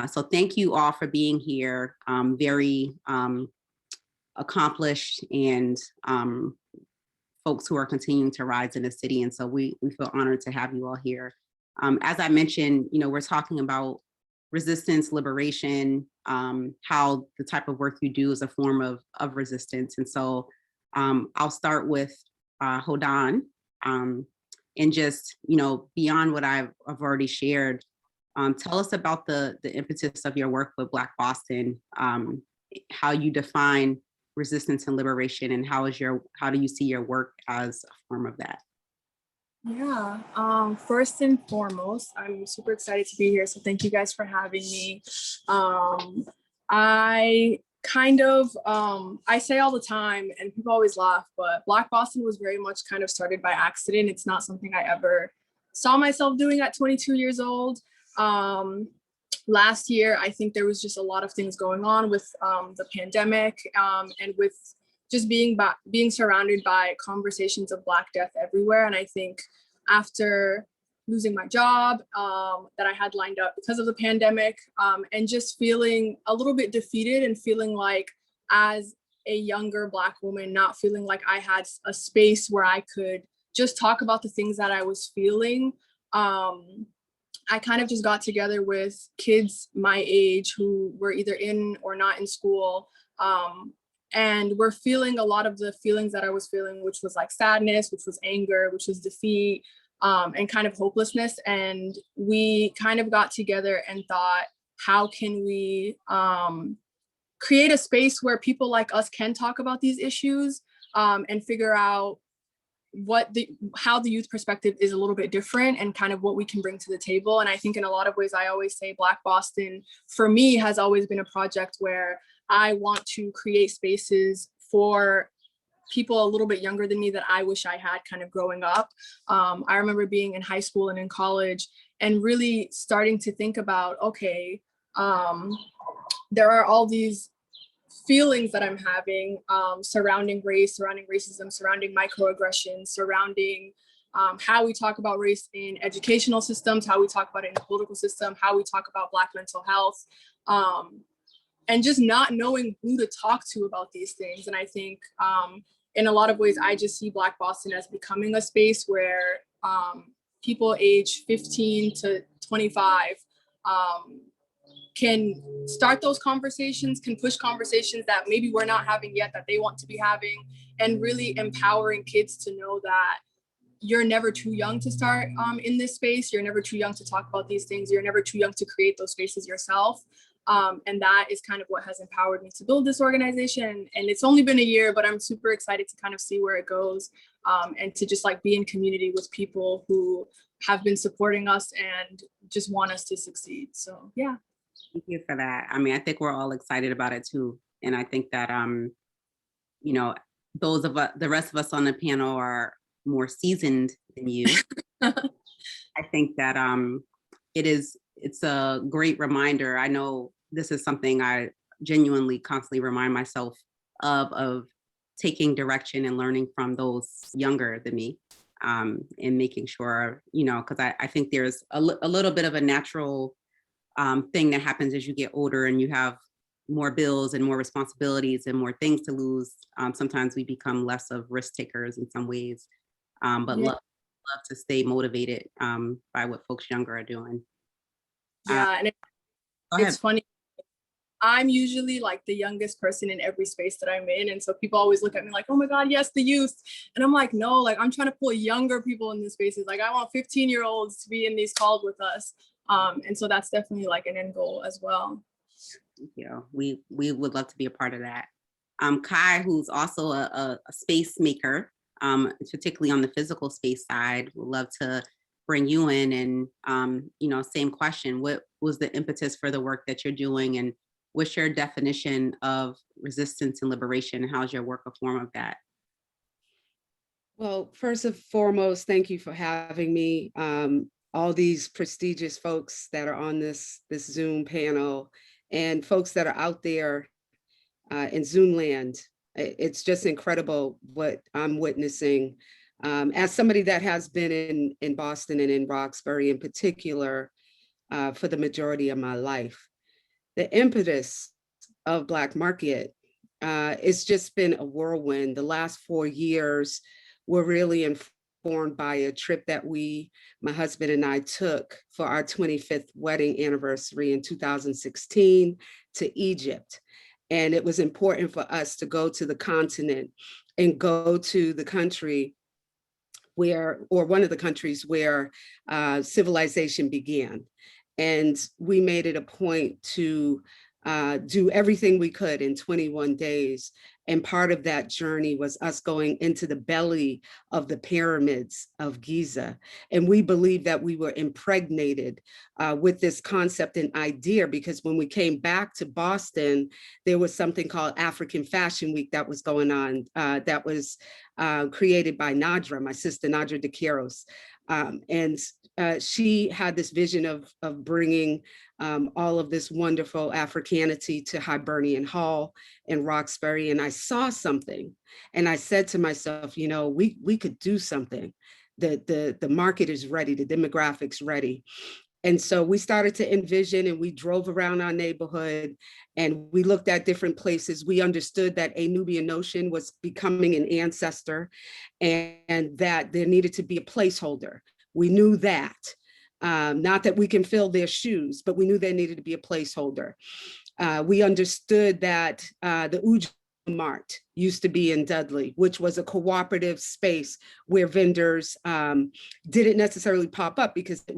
So thank you all for being here. Very accomplished and folks who are continuing to rise in the city. And so we feel honored to have you all here. As I mentioned, we're talking about resistance, liberation, how the type of work you do is a form of resistance. And so I'll start with Hodan, and just, beyond what I've already shared, tell us about the impetus of your work with Black Boston, how you define resistance and liberation, and how do you see your work as a form of that? Yeah, first and foremost, I'm super excited to be here. So thank you guys for having me. I say all the time, and people always laugh, but Black Boston was very much kind of started by accident. It's not something I ever saw myself doing at 22 years old. Last year, I think there was just a lot of things going on with the pandemic, and with just being surrounded by conversations of Black death everywhere. And I think after losing my job that I had lined up because of the pandemic, and just feeling a little bit defeated and feeling like, as a younger Black woman, not feeling like I had a space where I could just talk about the things that I was feeling. I kind of just got together with kids my age who were either in or not in school, and we're feeling a lot of the feelings that I was feeling, which was like sadness, which was anger, which was defeat, and kind of hopelessness. And we kind of got together and thought, how can we create a space where people like us can talk about these issues, and figure out how the youth perspective is a little bit different, and kind of what we can bring to the table. And I think in a lot of ways, I always say Black Boston for me has always been a project where I want to create spaces for people a little bit younger than me that I wish I had kind of growing up. I remember being in high school and in college and really starting to think about, okay, there are all these feelings that I'm having surrounding race, surrounding racism, surrounding microaggressions, surrounding how we talk about race in educational systems, how we talk about it in the political system, how we talk about Black mental health, and just not knowing who to talk to about these things. And I think in a lot of ways, I just see Black Boston as becoming a space where people age 15 to 25 can start those conversations, can push conversations that maybe we're not having yet that they want to be having, and really empowering kids to know that you're never too young to start in this space. You're never too young to talk about these things. You're never too young to create those spaces yourself. And that is kind of what has empowered me to build this organization. And it's only been a year, but I'm super excited to kind of see where it goes, and to just like be in community with people who have been supporting us and just want us to succeed. So yeah. Thank you for that. I mean, I think we're all excited about it too. And I think that, those of us, the rest of us on the panel are more seasoned than you. I think that it's a great reminder. I know this is something I genuinely constantly remind myself of taking direction and learning from those younger than me, and making sure, because I think there's a little bit of a natural thing that happens as you get older and you have more bills and more responsibilities and more things to lose. Sometimes we become less of risk takers in some ways, but Yeah. love to stay motivated by what folks younger are doing. Yeah, and it's funny. I'm usually like the youngest person in every space that I'm in. And so people always look at me like, oh my God, yes, the youth. And I'm like, no, like I'm trying to pull younger people in these spaces. Like I want 15-year-olds to be in these calls with us. And so that's definitely like an end goal as well. Thank you. We would love to be a part of that. Kai, who's also a space maker, particularly on the physical space side, would love to bring you in and, same question. What was the impetus for the work that you're doing, and what's your definition of resistance and liberation? How's your work a form of that? Well, first and foremost, thank you for having me. All these prestigious folks that are on this Zoom panel, and folks that are out there in Zoom land. It's just incredible what I'm witnessing. As somebody that has been in Boston and in Roxbury in particular for the majority of my life, the impetus of Black Market, it's just been a whirlwind. The last 4 years were really informed by a trip that my husband and I took for our 25th wedding anniversary in 2016 to Egypt. And it was important for us to go to the continent and go to the country or one of the countries where civilization began. And we made it a point to do everything we could in 21 days. And part of that journey was us going into the belly of the pyramids of Giza. And we believe that we were impregnated with this concept and idea, because when we came back to Boston, there was something called African Fashion Week that was going on, that was created by Nadra, my sister Nadra de Quiros. And she had this vision of bringing all of this wonderful Africanity to Hibernian Hall in Roxbury. And I saw something and I said to myself, you know, we could do something. The market is ready, the demographics ready. And so we started to envision, and we drove around our neighborhood and we looked at different places. We understood that a Nubian notion was becoming an ancestor and that there needed to be a placeholder. We knew that. Not that we can fill their shoes, but we knew there needed to be a placeholder. We understood that the Uja Mart used to be in Dudley, which was a cooperative space where vendors didn't necessarily pop up because it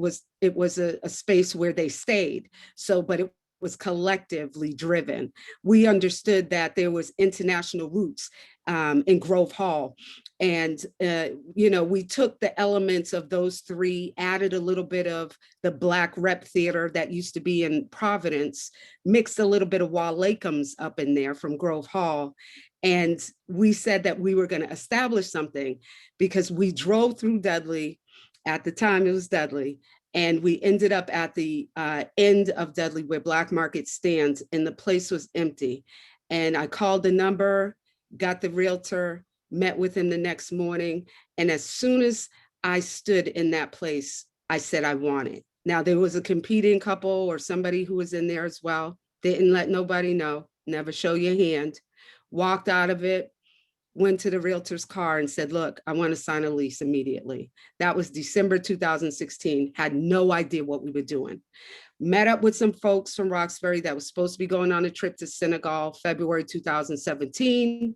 was a space where they stayed. So, but it was collectively driven. We understood that there was international roots in Grove Hall. And, you know, we took the elements of those three, added a little bit of the Black Rep Theater that used to be in Providence, mixed a little bit of Wall Lakeham's up in there from Grove Hall. And we said that we were going to establish something because we drove through Dudley. At the time, it was Dudley. And we ended up at the end of Dudley where Black Market stands, and the place was empty. And I called the number, got the realtor, met with him the next morning. And as soon as I stood in that place, I said, I want it. Now there was a competing couple or somebody who was in there as well. Didn't let nobody know, never show your hand. Walked out of it, went to the realtor's car and said, look, I want to sign a lease immediately. That was December 2016, had no idea what we were doing. Met up with some folks from Roxbury that was supposed to be going on a trip to Senegal, February 2017.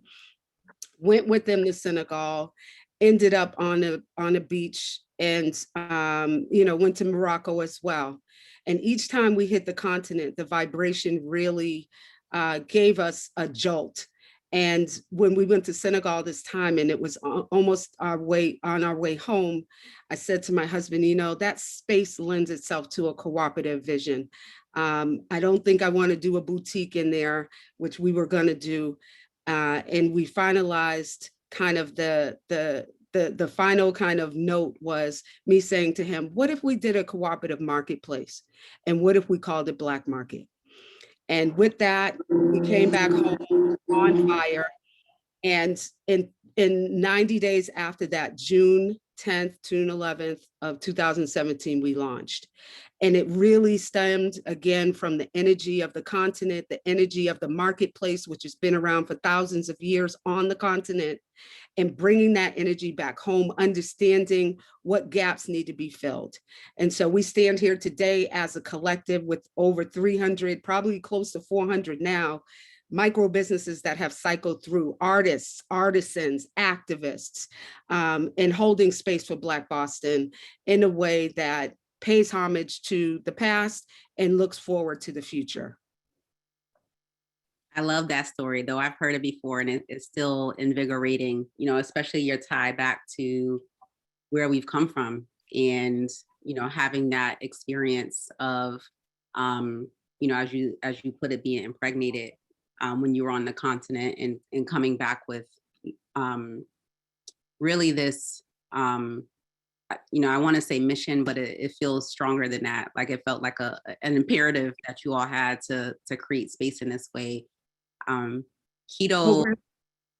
Went with them to Senegal, ended up on a beach, and you know, went to Morocco as well. And each time we hit the continent, the vibration really gave us a jolt. And when we went to Senegal this time, and it was almost on our way home, I said to my husband, you know, that space lends itself to a cooperative vision. I don't think I want to do a boutique in there, which we were going to do. And we finalized kind of the final kind of note was me saying to him, what if we did a cooperative marketplace? And what if we called it Black Market? And with that, we came back home on fire. And in 90 days after that, June 10th, June 11th of 2017, we launched. And it really stemmed again from the energy of the continent, the energy of the marketplace, which has been around for thousands of years on the continent, and bringing that energy back home, understanding what gaps need to be filled. And so we stand here today as a collective with over 300, probably close to 400 now, micro businesses that have cycled through, artists, artisans, activists, and holding space for Black Boston in a way that pays homage to the past and looks forward to the future. I love that story, though I've heard it before, and it's still invigorating, you know, especially your tie back to where we've come from, and, you know, having that experience of, you know, as you put it, being impregnated when you were on the continent, and coming back with really this, you know, I want to say mission, but it feels stronger than that. Like it felt like an imperative that you all had to create space in this way. Keto. Well,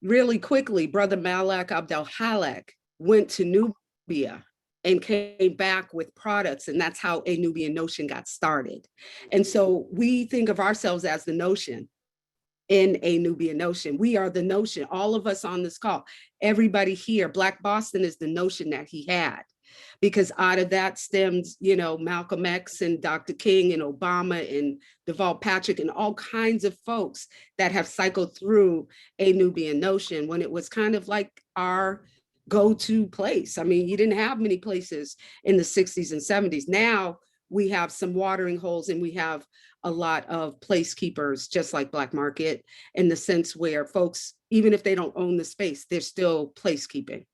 really quickly, Brother Malak Abdel Halak went to Nubia and came back with products. And that's how A Nubian Notion got started. And so we think of ourselves as the notion in A Nubian Notion. We are the notion, all of us on this call, everybody here. Black Boston is the notion that he had, because out of that stems, Malcolm X and Dr. King and Obama and Deval Patrick and all kinds of folks that have cycled through A Nubian Notion, when it was kind of like our go-to place. I mean, you didn't have many places in the 60s and 70s. Now we have some watering holes, and we have a lot of place keepers, just like Black Market, in the sense where folks, even if they don't own the space, they're still place keeping.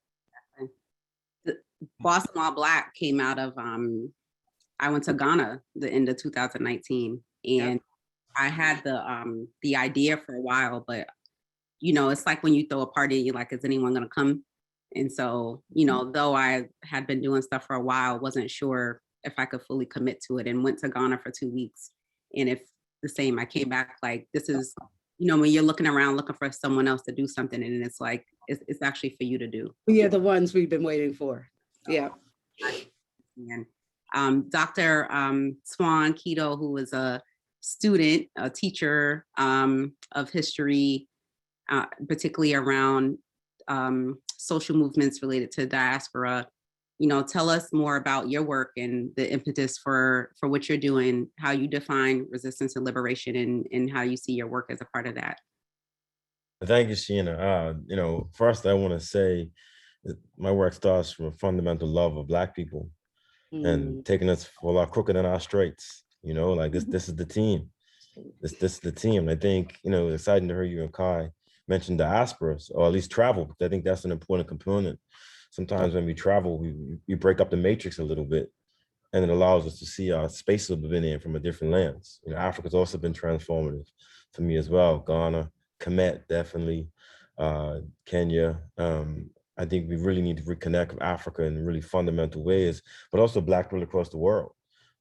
Boston While Black came out of, I went to Ghana the end of 2019, and I had the idea for a while, but it's like when you throw a party, you're like, is anyone gonna come? And so, though I had been doing stuff for a while, wasn't sure if I could fully commit to it, and went to Ghana for 2 weeks. And if the same, I came back like, this is, when you're looking around looking for someone else to do something, and it's like, it's actually for you to do. We are the ones we've been waiting for. Yeah. And Dr. Swan Keto, who was a student, a teacher of history, particularly around social movements related to diaspora, tell us more about your work and the impetus for what you're doing, how you define resistance and liberation, and how you see your work as a part of that. Thank you, Sheena. First I want to say that my work starts from a fundamental love of Black people and taking us for our crooked and our straights. Like this is the team. This is the team. I think, it's exciting to hear you and Kai mention diasporas, or at least travel, because I think that's an important component. Sometimes when we travel, we break up the matrix a little bit, and it allows us to see our spaces we've been in from a different lens. Africa's also been transformative for me as well. Ghana, Kemet, definitely, Kenya. I think we really need to reconnect with Africa in really fundamental ways, but also Black people across the world.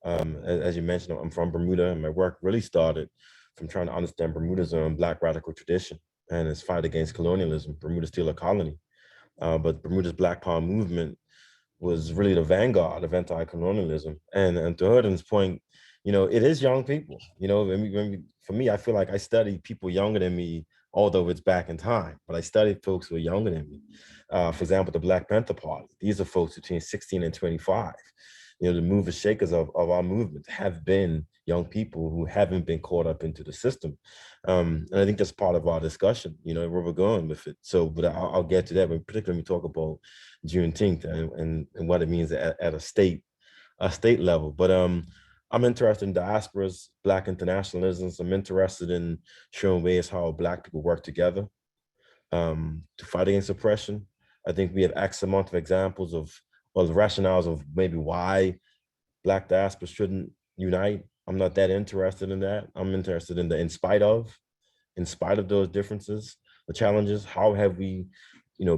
As you mentioned, I'm from Bermuda, and my work really started from trying to understand Bermuda's own Black radical tradition and its fight against colonialism. Bermuda's still a colony, but Bermuda's Black Power movement was really the vanguard of anti-colonialism. And to Hurden's point, it is young people. For me, I feel like I study people younger than me, although it's back in time, but I studied folks who are younger than me. For example, the Black Panther Party. These are folks between 16 and 25. The movers shakers of our movement have been young people who haven't been caught up into the system. And I think that's part of our discussion, where we're going with it. So, but I'll get to that, but particularly when we talk about Juneteenth and what it means at a state level. But I'm interested in diasporas, Black internationalisms. I'm interested in showing ways how Black people work together to fight against oppression. I think we have X amount of examples of, the rationales of maybe why Black diaspora shouldn't unite. I'm not that interested in that. I'm interested in the in spite of those differences, the challenges. How have we,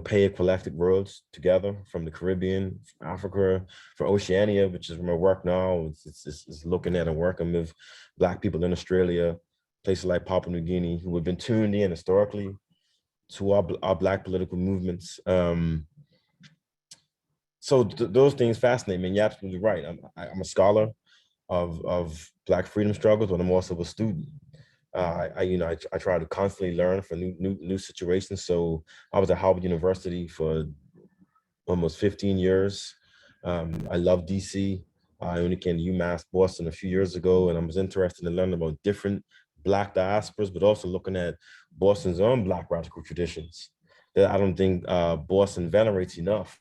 paved collective roads together from the Caribbean, from Africa, for Oceania, which is where I work now. It's looking at and working with Black people in Australia, places like Papua New Guinea, who have been tuned in historically to our Black political movements. So those things fascinate me. And you're absolutely right. I'm a scholar of Black freedom struggles, but I'm also a student. I try to constantly learn for new situations. So I was at Harvard University for almost 15 years. I love DC. I only came to UMass Boston a few years ago, and I was interested in learning about different Black diasporas, but also looking at Boston's own Black radical traditions that I don't think Boston venerates enough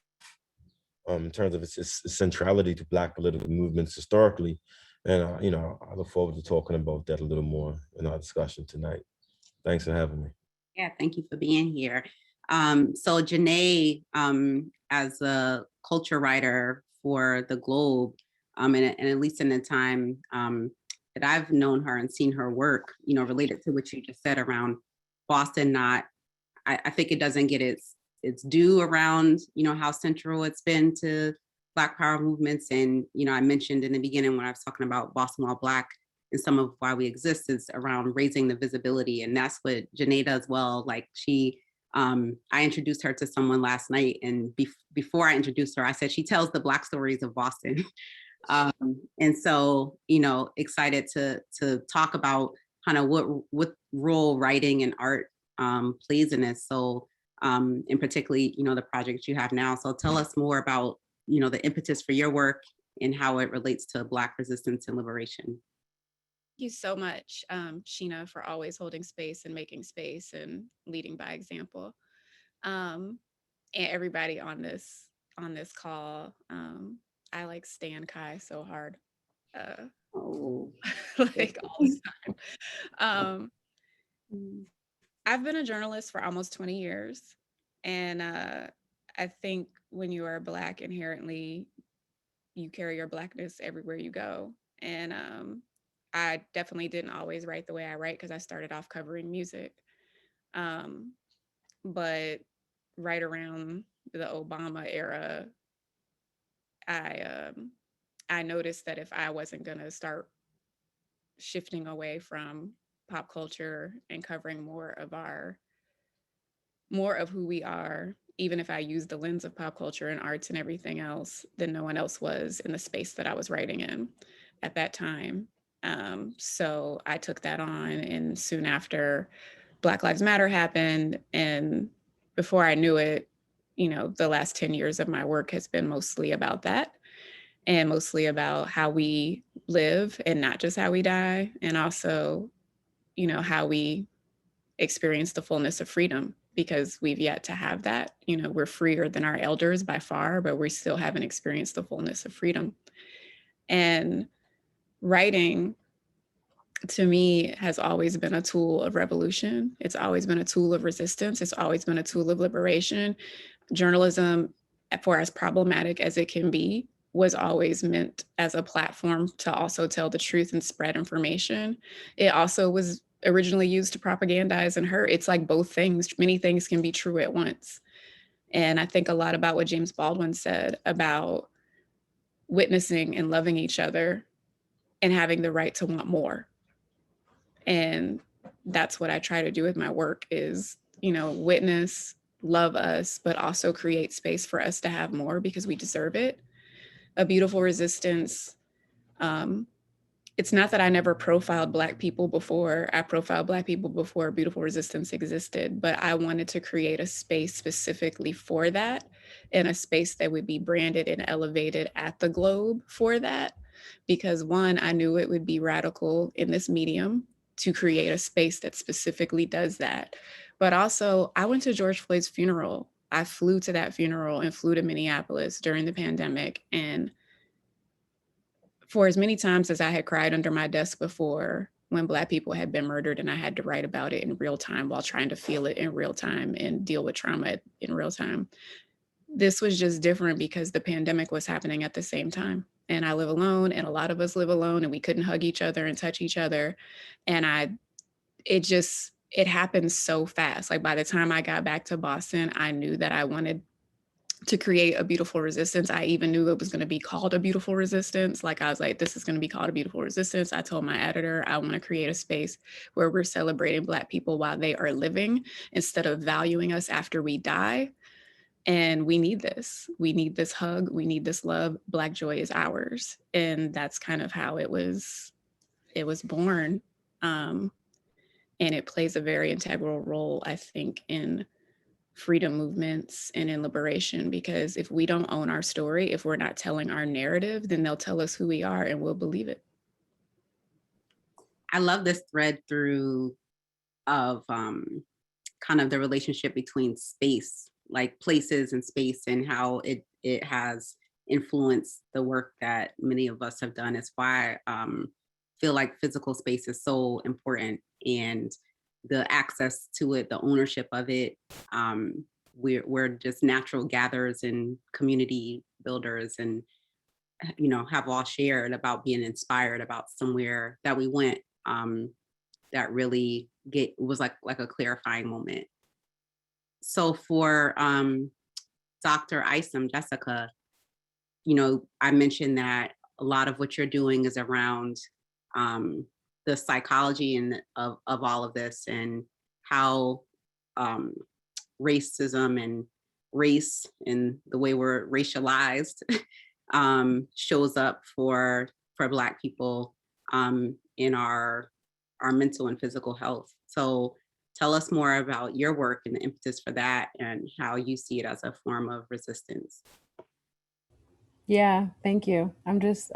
in terms of its centrality to Black political movements historically. And, I look forward to talking about that a little more in our discussion tonight. Thanks for having me. Yeah, thank you for being here. So Janae, as a culture writer for the Globe, and at least in the time that I've known her and seen her work, related to what you just said around Boston, I think it doesn't get its due around, how central it's been to Black power movements. And, I mentioned in the beginning when I was talking about Boston While Black and some of why we exist is around raising the visibility. And that's what Janae does well. Like she I introduced her to someone last night, and before I introduced her, I said she tells the Black stories of Boston. And so, excited to talk about kind of what role writing and art plays in this. So, and particularly, the project you have now. So tell us more about, the impetus for your work and how it relates to Black resistance and liberation. Thank you so much, Sheena, for always holding space and making space and leading by example. And everybody on this call. I like stan Kai so hard. Oh, Like all the time. I've been a journalist for almost 20 years. And I think when you are Black, inherently, you carry your Blackness everywhere you go. And I definitely didn't always write the way I write because I started off covering music. But right around the Obama era, I noticed that if I wasn't going to start shifting away from pop culture and covering more of who we are, even if I used the lens of pop culture and arts and everything else, then no one else was in the space that I was writing in at that time. So I took that on, and soon after, Black Lives Matter happened. And before I knew it, the last 10 years of my work has been mostly about that, and mostly about how we live and not just how we die. And also, how we experience the fullness of freedom, because we've yet to have that. We're freer than our elders by far, but we still haven't experienced the fullness of freedom. And writing, to me, has always been a tool of revolution. It's always been a tool of resistance. It's always been a tool of liberation. Journalism, for as problematic as it can be, was always meant as a platform to also tell the truth and spread information. It also was originally used to propagandize and hurt. It's like both things. Many things can be true at once. And I think a lot about what James Baldwin said about witnessing and loving each other and having the right to want more. And that's what I try to do with my work is, witness, love us, but also create space for us to have more because we deserve it. A Beautiful Resistance. It's not that I never profiled Black people before. I profiled Black people before Beautiful Resistance existed, but I wanted to create a space specifically for that, and a space that would be branded and elevated at the Globe for that. Because one, I knew it would be radical in this medium to create a space that specifically does that. But also, I went to George Floyd's funeral. I flew to that funeral and flew to Minneapolis during the pandemic. And for as many times as I had cried under my desk before when Black people had been murdered, and I had to write about it in real time while trying to feel it in real time and deal with trauma in real time, this was just different because the pandemic was happening at the same time. And I live alone, and a lot of us live alone, and we couldn't hug each other and touch each other. And it happened so fast. Like by the time I got back to Boston, I knew that I wanted to create a beautiful resistance. I even knew it was going to be called A Beautiful Resistance. Like I was like, this is going to be called A Beautiful Resistance. I told my editor, I want to create a space where we're celebrating Black people while they are living instead of valuing us after we die. And we need this. We need this hug. We need this love. Black joy is ours. And that's kind of how it was born. And it plays a very integral role, I think, in freedom movements and in liberation, because if we don't own our story, if we're not telling our narrative, then they'll tell us who we are and we'll believe it. I love this thread through of kind of the relationship between space, like places and space, and how it has influenced the work that many of us have done. It's why I feel like physical space is so important, and the access to it, the ownership of it. We're just natural gatherers and community builders, and have all shared about being inspired about somewhere that we went that really was like a clarifying moment. So for Dr. Isom, Jessica, I mentioned that a lot of what you're doing is around the psychology of all of this, and how racism and race and the way we're racialized shows up for Black people in our mental and physical health. So tell us more about your work and the impetus for that and how you see it as a form of resistance. Yeah, thank you. I'm just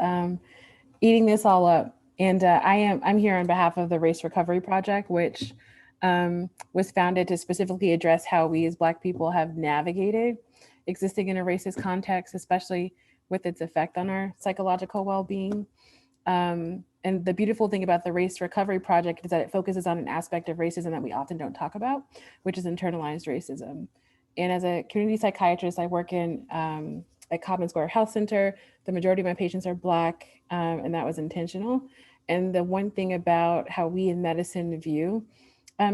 eating this all up. And I'm here on behalf of the Race Recovery Project, which was founded to specifically address how we as Black people have navigated existing in a racist context, especially with its effect on our psychological well-being. And the beautiful thing about the Race Recovery Project is that it focuses on an aspect of racism that we often don't talk about, which is internalized racism. And as a community psychiatrist, I work in at Common Square Health Center. The majority of my patients are Black, and that was intentional. And the one thing about how we in medicine view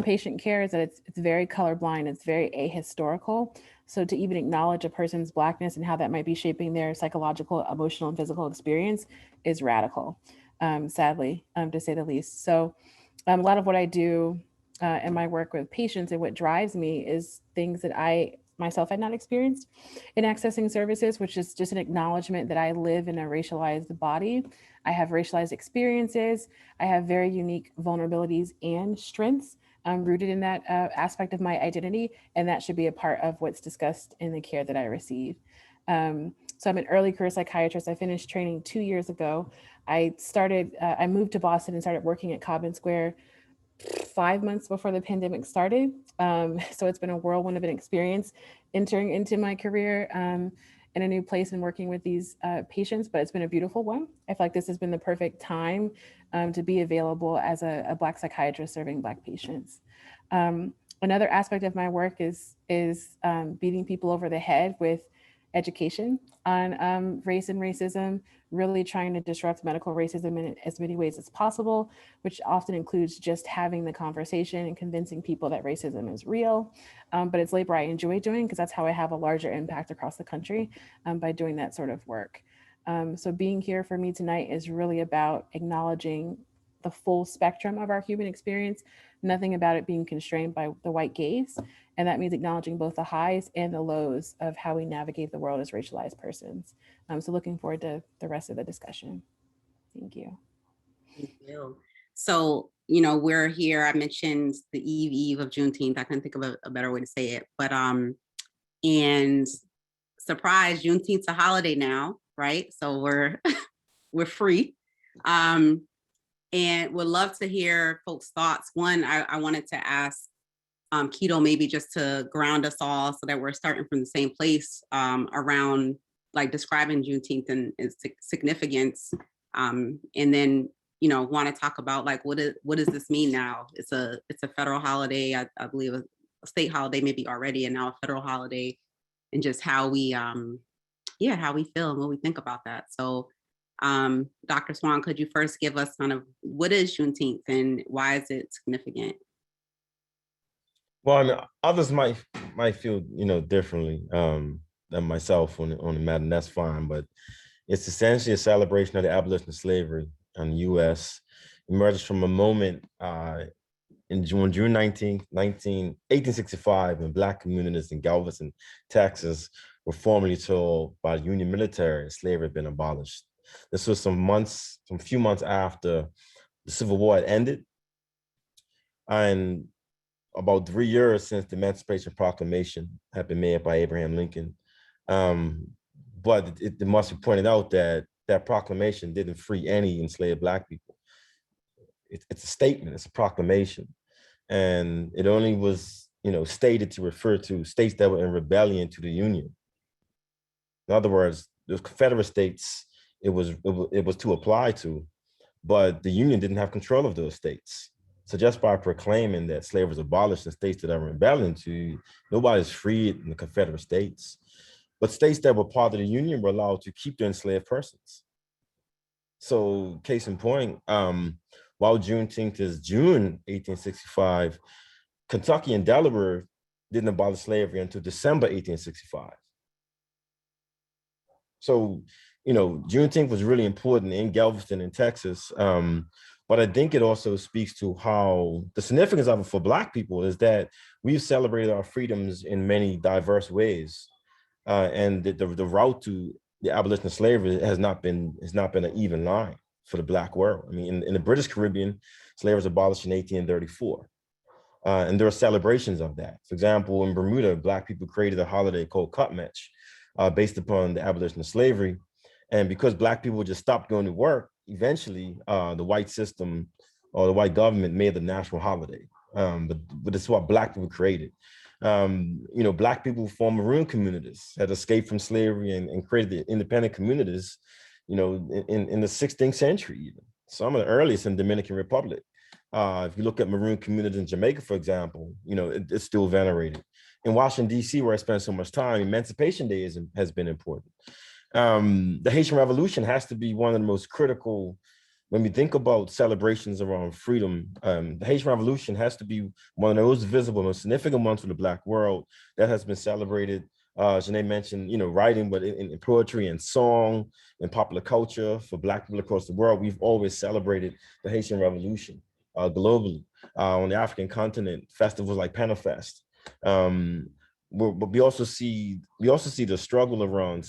patient care is that it's very colorblind, it's very ahistorical. So to even acknowledge a person's Blackness and how that might be shaping their psychological, emotional, and physical experience is radical, sadly, to say the least. So a lot of what I do in my work with patients and what drives me is things that I myself had not experienced in accessing services, which is just an acknowledgement that I live in a racialized body. I have racialized experiences. I have very unique vulnerabilities and strengths rooted in that aspect of my identity. And that should be a part of what's discussed in the care that I receive. So I'm an early career psychiatrist. I finished training 2 years ago. I moved to Boston and started working at Cobbin Square 5 months before the pandemic started. So it's been a whirlwind of an experience entering into my career in a new place and working with these patients, but it's been a beautiful one. I feel like this has been the perfect time to be available as a Black psychiatrist serving Black patients. Another aspect of my work is beating people over the head with education on race and racism, really trying to disrupt medical racism in as many ways as possible, which often includes just having the conversation and convincing people that racism is real. But it's labor I enjoy doing because that's how I have a larger impact across the country by doing that sort of work. So being here for me tonight is really about acknowledging the full spectrum of our human experience, nothing about it being constrained by the white gaze. And that means acknowledging both the highs and the lows of how we navigate the world as racialized persons. So looking forward to the rest of the discussion. Thank you. Thank you. So, you know, we're here. I mentioned the eve of Juneteenth. I couldn't think of a better way to say it, but and surprise, Juneteenth's a holiday now, right? So we're free. And would love to hear folks' thoughts. One, I wanted to ask Keto, maybe just to ground us all so that we're starting from the same place around like describing Juneteenth and its significance. And then, you know, want to talk about like, what does this mean now? It's a federal holiday, I believe a state holiday maybe already, and now a federal holiday, and just how we how we feel and what we think about that. So Dr. Swan, could you first give us kind of what is Juneteenth and why is it significant? Well, I mean, others might feel, you know, differently than myself on the matter, and that's fine. But it's essentially a celebration of the abolition of slavery in the U.S. Emerges from a moment in June 19th, 1865, when Black communities in Galveston, Texas, were formally told by the Union military slavery had been abolished. This was some few months after the Civil War had ended, and about 3 years since the Emancipation Proclamation had been made by Abraham Lincoln. But it must be pointed out that that proclamation didn't free any enslaved Black people. It's a statement, it's a proclamation. And it only was, you know, stated to refer to states that were in rebellion to the Union. In other words, the Confederate states, it was to apply to, but the Union didn't have control of those states. So just by proclaiming that slavery was abolished in states that are rebelling to, nobody's freed in the Confederate states. But states that were part of the Union were allowed to keep their enslaved persons. So case in point, while Juneteenth is June 1865, Kentucky and Delaware didn't abolish slavery until December 1865. So, you know, Juneteenth was really important in Galveston in Texas, But I think it also speaks to how the significance of it for Black people is that we've celebrated our freedoms in many diverse ways. And the route to the abolition of slavery has not been an even line for the Black world. I mean, in the British Caribbean, slavery was abolished in 1834. And there are celebrations of that. For example, in Bermuda, Black people created a holiday called Cutmatch, based upon the abolition of slavery. And because Black people just stopped going to work, eventually the white system or the white government made the national holiday. But it's what Black people created. You know, Black people formed maroon communities, had escaped from slavery and created the independent communities, you know, in the 16th century even. Some of the earliest in Dominican Republic. If you look at maroon communities in Jamaica, for example, you know, it's still venerated. In Washington, D.C., where I spent so much time, Emancipation Day has been important. The Haitian Revolution has to be one of the most critical, when we think about celebrations around freedom. The Haitian Revolution has to be one of the most visible, most significant ones for the Black world that has been celebrated. Janae mentioned, you know, writing, but in poetry and song and popular culture for Black people across the world, we've always celebrated the Haitian Revolution. Globally, on the African continent, festivals like Panafest. But we also see the struggle around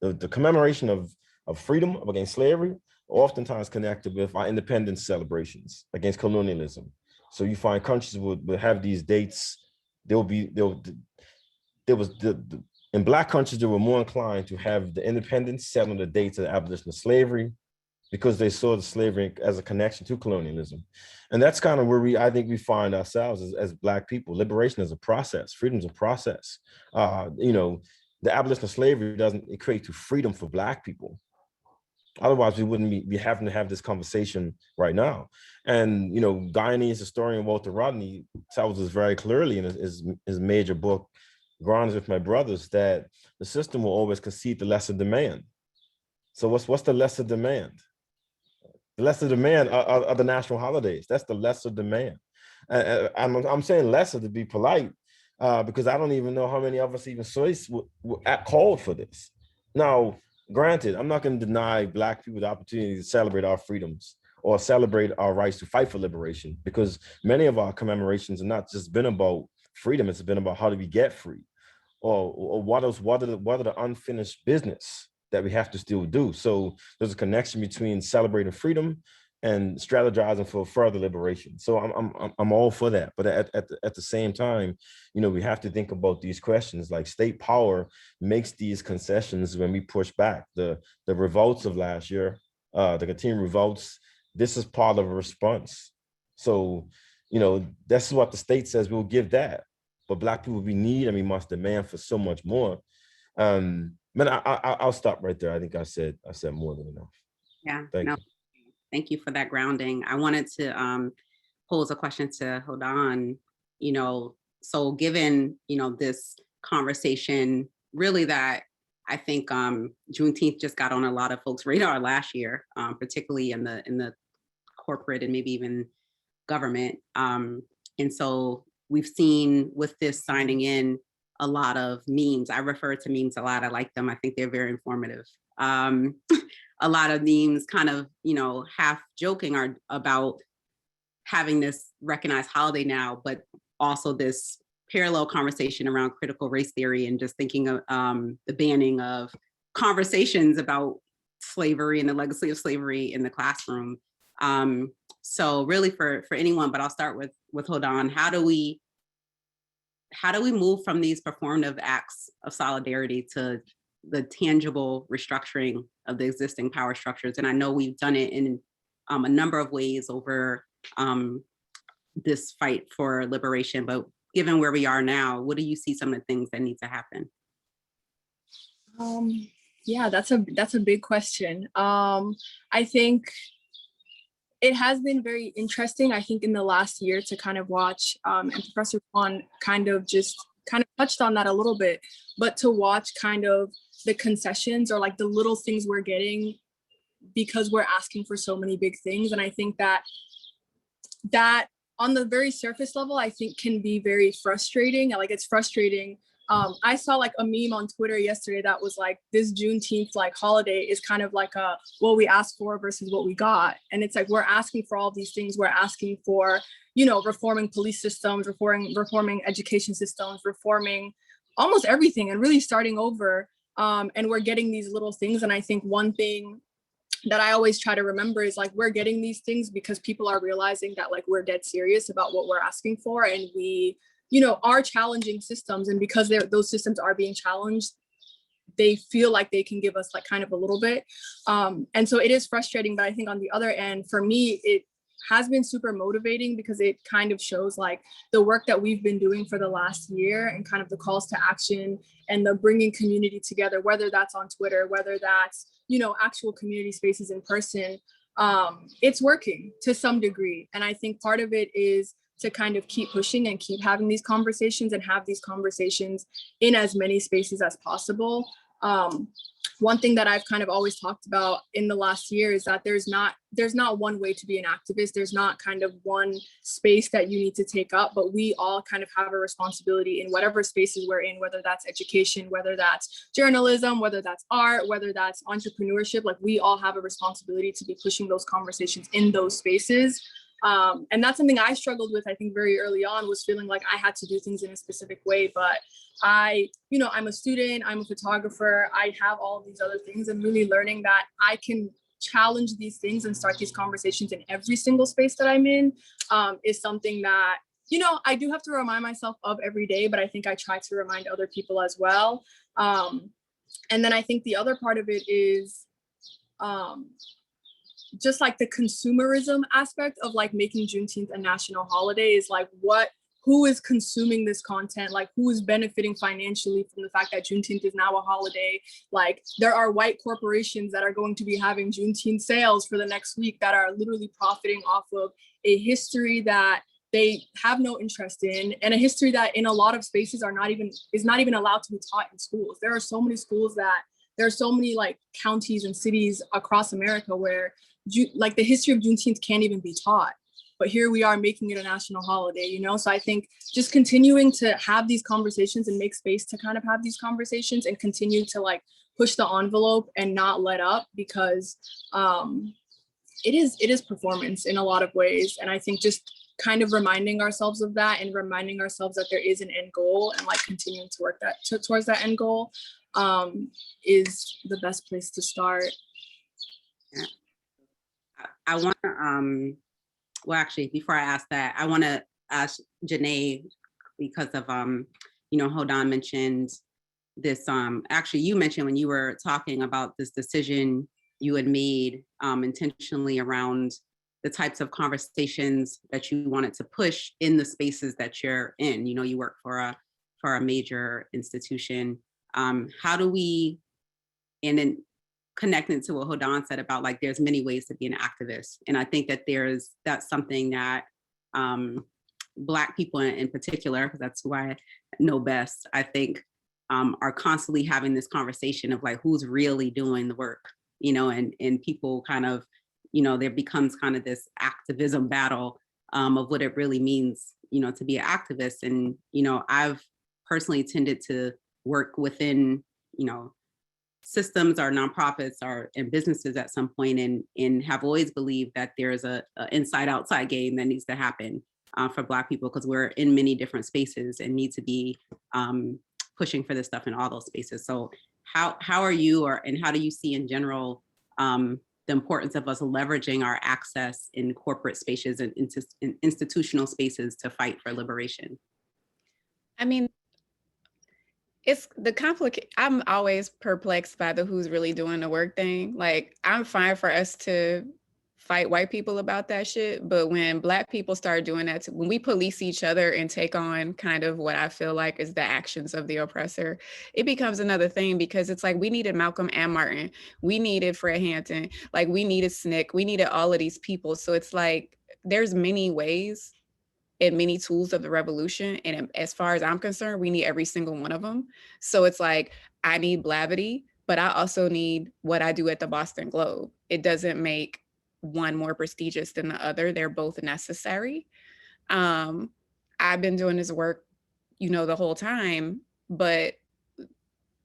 the commemoration of freedom against slavery, oftentimes connected with our independence celebrations against colonialism. So you find countries will have these dates. In Black countries, they were more inclined to have the independence set on the dates of the abolition of slavery, because they saw the slavery as a connection to colonialism. And that's kind of where I think we find ourselves as Black people. Liberation is a process, freedom is a process. You know, the abolition of slavery doesn't equate to freedom for Black people. Otherwise, we wouldn't be having to have this conversation right now. And, you know, Guyanese historian Walter Rodney tells us very clearly in his major book, Grounds with My Brothers, that the system will always concede the lesser demand. So what's the lesser demand? The lesser demand are the national holidays. That's the lesser demand. I'm saying lesser to be polite, because I don't even know how many of us even called for this. Now, granted, I'm not going to deny Black people the opportunity to celebrate our freedoms or celebrate our rights to fight for liberation, because many of our commemorations have not just been about freedom, it's been about how do we get free, or what are the unfinished business that we have to still do. So there's a connection between celebrating freedom and strategizing for further liberation. So I'm all for that. But at the same time, you know, we have to think about these questions. Like, state power makes these concessions when we push back. The revolts of last year, the continuing revolts, this is part of a response. So, you know, that's what the state says, we'll give that. But Black people, we need and we must demand for so much more. Man, I'll stop right there. I think I said more than enough. Yeah. Thank you. Thank you for that grounding. I wanted to pose a question to Hodan. You know, so given, you know, this conversation, really that I think Juneteenth just got on a lot of folks' radar last year, particularly in the corporate and maybe even government. And so we've seen with this signing in a lot of memes. I refer to memes a lot. I like them. I think they're very informative. A lot of memes kind of, you know, half joking are about having this recognized holiday now, but also this parallel conversation around critical race theory and just thinking of the banning of conversations about slavery and the legacy of slavery in the classroom. So really for anyone, but I'll start with Hodan, how do we move from these performative acts of solidarity to the tangible restructuring of the existing power structures? And I know we've done it in a number of ways over this fight for liberation, but given where we are now, what do you see some of the things that need to happen? Yeah, that's a big question. I think it has been very interesting, I think, in the last year to kind of watch, and Professor Kwan kind of touched on that a little bit, but to watch kind of the concessions or like the little things we're getting because we're asking for so many big things. And I think that on the very surface level, I think can be very frustrating. Like, it's frustrating I saw like a meme on Twitter yesterday that was like, this Juneteenth like holiday is kind of like a what we asked for versus what we got. And it's like, we're asking for all these things. We're asking for, you know, reforming police systems, reforming education systems, reforming almost everything and really starting over. And we're getting these little things. And I think one thing that I always try to remember is like, we're getting these things because people are realizing that like we're dead serious about what we're asking for, and we, you know, are challenging systems. And because those systems are being challenged, they feel like they can give us like kind of a little bit. And so it is frustrating, but I think on the other end, for me, it has been super motivating because it kind of shows like the work that we've been doing for the last year and kind of the calls to action and the bringing community together, whether that's on Twitter, whether that's, you know, actual community spaces in person. It's working to some degree. And I think part of it is to kind of keep pushing and keep having these conversations and have these conversations in as many spaces as possible. One thing that I've kind of always talked about in the last year is that there's not one way to be an activist. There's not kind of one space that you need to take up, but we all kind of have a responsibility in whatever spaces we're in, whether that's education, whether that's journalism, whether that's art, whether that's entrepreneurship. Like, we all have a responsibility to be pushing those conversations in those spaces. And that's something I struggled with, I think, very early on, was feeling like I had to do things in a specific way. But I'm a student, I'm a photographer, I have all of these other things, and really learning that I can challenge these things and start these conversations in every single space that I'm in is something that, you know, I do have to remind myself of every day, but I think I try to remind other people as well. And then I think the other part of it is just like the consumerism aspect of like making Juneteenth a national holiday is like, who is consuming this content? Like, who is benefiting financially from the fact that Juneteenth is now a holiday? Like, there are white corporations that are going to be having Juneteenth sales for the next week that are literally profiting off of a history that they have no interest in, and a history that in a lot of spaces is not even allowed to be taught in schools. There are so many schools there are so many like counties and cities across America where like the history of Juneteenth can't even be taught. But here we are making it a national holiday, you know? So I think just continuing to have these conversations and make space to kind of have these conversations and continue to like push the envelope and not let up, because it is performance in a lot of ways. And I think just kind of reminding ourselves of that and reminding ourselves that there is an end goal and like continuing to work towards that end goal is the best place to start. Yeah. I want to, well, actually, before I ask that, I want to ask Janae, because of, you know, Hodan mentioned this, actually, you mentioned when you were talking about this decision you had made intentionally around the types of conversations that you wanted to push in the spaces that you're in. You know, you work for a major institution. How do we, and then connecting to what Hodan said about like, there's many ways to be an activist. And I think that that's something that Black people in particular, because that's who I know best, I think are constantly having this conversation of like, who's really doing the work, you know, and people kind of, you know, there becomes kind of this activism battle of what it really means, you know, to be an activist. And, you know, I've personally tended to work within, you know, systems or nonprofits or and businesses at some point, and have always believed that there's a inside outside game that needs to happen for Black people, because we're in many different spaces and need to be pushing for this stuff in all those spaces. So how are you, and how do you see in general the importance of us leveraging our access in corporate spaces and in institutional spaces to fight for liberation? I mean, it's the complicated. I'm always perplexed by the who's really doing the work thing. Like, I'm fine for us to fight white people about that shit, but when Black people start doing that, when we police each other and take on kind of what I feel like is the actions of the oppressor, it becomes another thing, because it's like, we needed Malcolm and Martin, we needed Fred Hampton, like we needed SNCC, we needed all of these people. So it's like, there's many ways and many tools of the revolution. And as far as I'm concerned, we need every single one of them. So it's like, I need Blavity, but I also need what I do at the Boston Globe. It doesn't make one more prestigious than the other. They're both necessary. I've been doing this work, you know, the whole time. but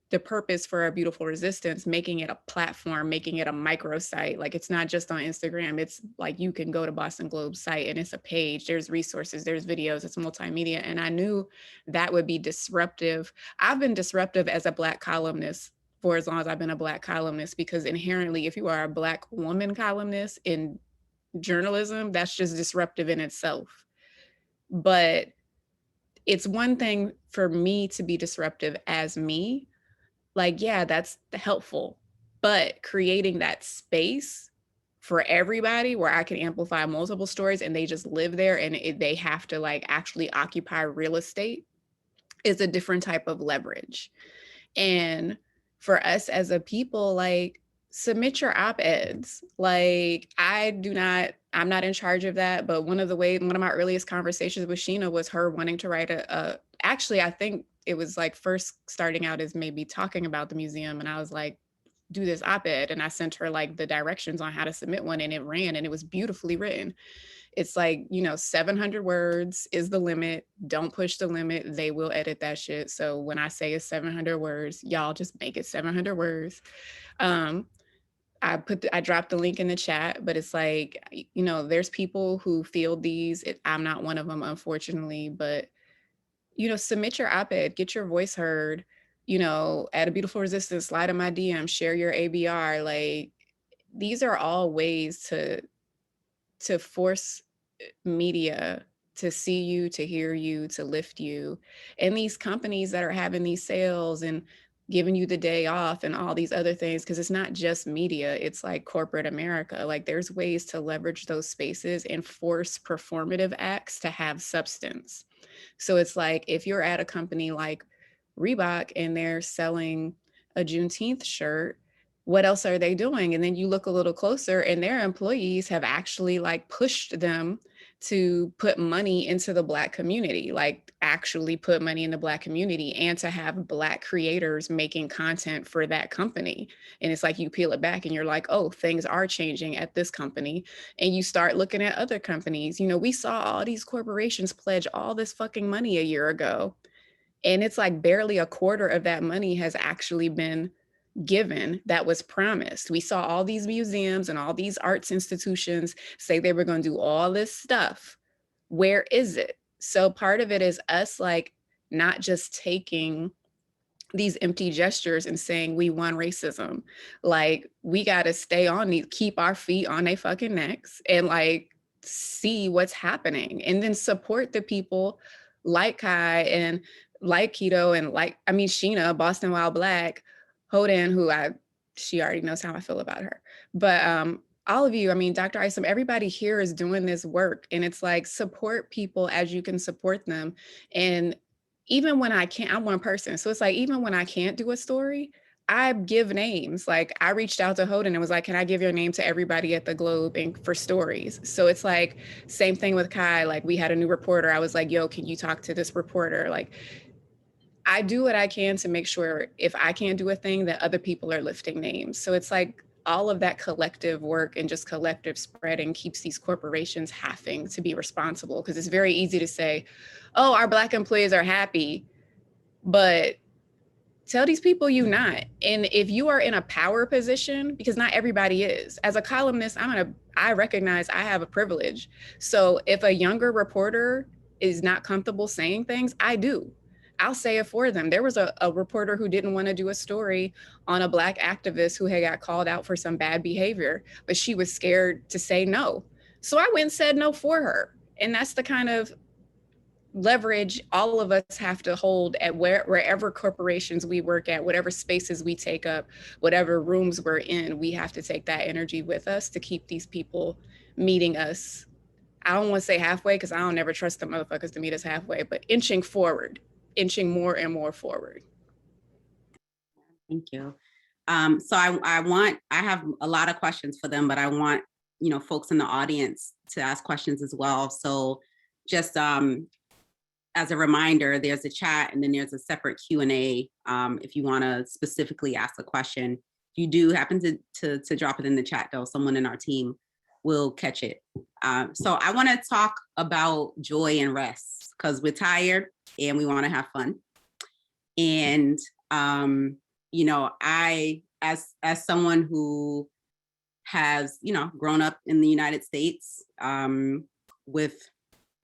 the purpose for A Beautiful Resistance, making it a platform, making it a microsite. Like, it's not just on Instagram. It's like, you can go to Boston Globe's site and it's a page, there's resources, there's videos, it's multimedia. And I knew that would be disruptive. I've been disruptive as a Black columnist for as long as I've been a Black columnist, because inherently, if you are a Black woman columnist in journalism, that's just disruptive in itself. But it's one thing for me to be disruptive as me, like, yeah, that's helpful, but creating that space for everybody where I can amplify multiple stories and they just live there and they have to like actually occupy real estate is a different type of leverage. And for us as a people, like, submit your op-eds. Like, I'm not in charge of that, but one of my earliest conversations with Sheena was her wanting to write actually, I think it was like first starting out as maybe talking about the museum. And I was like, do this op-ed. And I sent her like the directions on how to submit one, and it ran, and it was beautifully written. It's like, 700 words is the limit. Don't push the limit. They will edit that shit. So when I say it's 700 words, y'all just make it 700 words. I dropped the link in the chat, but it's like, there's people who field these. I'm not one of them, unfortunately, but, submit your op-ed, get your voice heard, at A Beautiful Resistance, slide in my DM, share your ABR. Like, these are all ways to force media to see you, to hear you, to lift you. And these companies that are having these sales and giving you the day off and all these other things, because it's not just media, it's like corporate America. Like, there's ways to leverage those spaces and force performative acts to have substance. So it's like, if you're at a company like Reebok and they're selling a Juneteenth shirt, what else are they doing? And then you look a little closer and their employees have actually like pushed them to put money into the Black community, like actually put money in the Black community, and to have Black creators making content for that company. And it's like, you peel it back and you're like, oh, things are changing at this company. And you start looking at other companies. We saw all these corporations pledge all this fucking money a year ago. And it's like barely a quarter of that money has actually been given that was promised. We saw all these museums and all these arts institutions say they were going to do all this stuff. Where is it? So part of it is us like not just taking these empty gestures and saying we won racism. Like, we got to stay on these, keep our feet on their fucking necks and like see what's happening, and then support the people like Kai and like Keto and like, Sheena, Boston Wild Black, Hoden, she already knows how I feel about her. But all of you, Dr. Isom, everybody here is doing this work, and it's like, support people as you can support them. And even when I can't, I'm one person. So it's like, even when I can't do a story, I give names. Like, I reached out to Hoden and was like, can I give your name to everybody at the Globe and for stories? So it's like, same thing with Kai. Like, we had a new reporter. I was like, yo, can you talk to this reporter? Like, I do what I can to make sure if I can't do a thing that other people are lifting names. So it's like all of that collective work and just collective spreading keeps these corporations having to be responsible, because it's very easy to say, oh, our Black employees are happy, but tell these people you're not. And if you are in a power position, because not everybody is, as a columnist, I recognize I have a privilege. So if a younger reporter is not comfortable saying things, I'll say it for them. There was a reporter who didn't want to do a story on a Black activist who had got called out for some bad behavior, but she was scared to say no. So I went and said no for her. And that's the kind of leverage all of us have to hold at wherever corporations we work at, whatever spaces we take up, whatever rooms we're in. We have to take that energy with us to keep these people meeting us. I don't want to say halfway, because I don't never trust the motherfuckers to meet us halfway, but inching forward, inching more and more forward. Thank you. So I have a lot of questions for them, but I want, folks in the audience to ask questions as well. So just as a reminder, there's a chat and then there's a separate Q&A if you want to specifically ask a question. If you do happen to drop it in the chat, though, someone in our team will catch it. So I want to talk about joy and rest, because we're tired and we want to have fun. And, you know, as someone who has, you know, grown up in the United States, with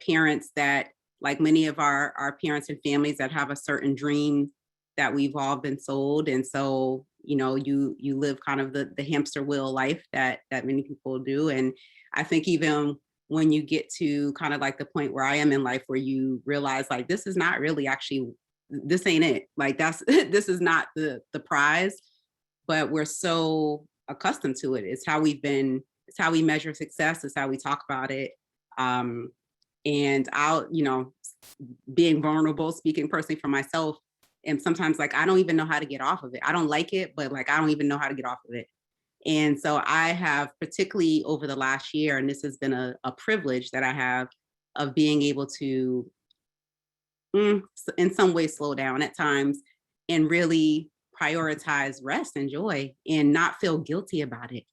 parents that, like many of our parents and families that have a certain dream that we've all been sold. And so, you know, you live kind of the hamster wheel life that many people do. And I think even when you get to kind of like the point where I am in life, where you realize like, this is not really actually, this ain't it. Like that's, this is not the prize, but we're so accustomed to it. It's how we've been, it's how we measure success. It's how we talk about it. And I'll, you know, being vulnerable, speaking personally for myself, and sometimes like, I don't even know how to get off of it. I don't like it, but like, I don't even know how to get off of it. And so I have, particularly over the last year, and this has been a privilege that I have, of being able to, in some ways, slow down at times and really prioritize rest and joy and not feel guilty about it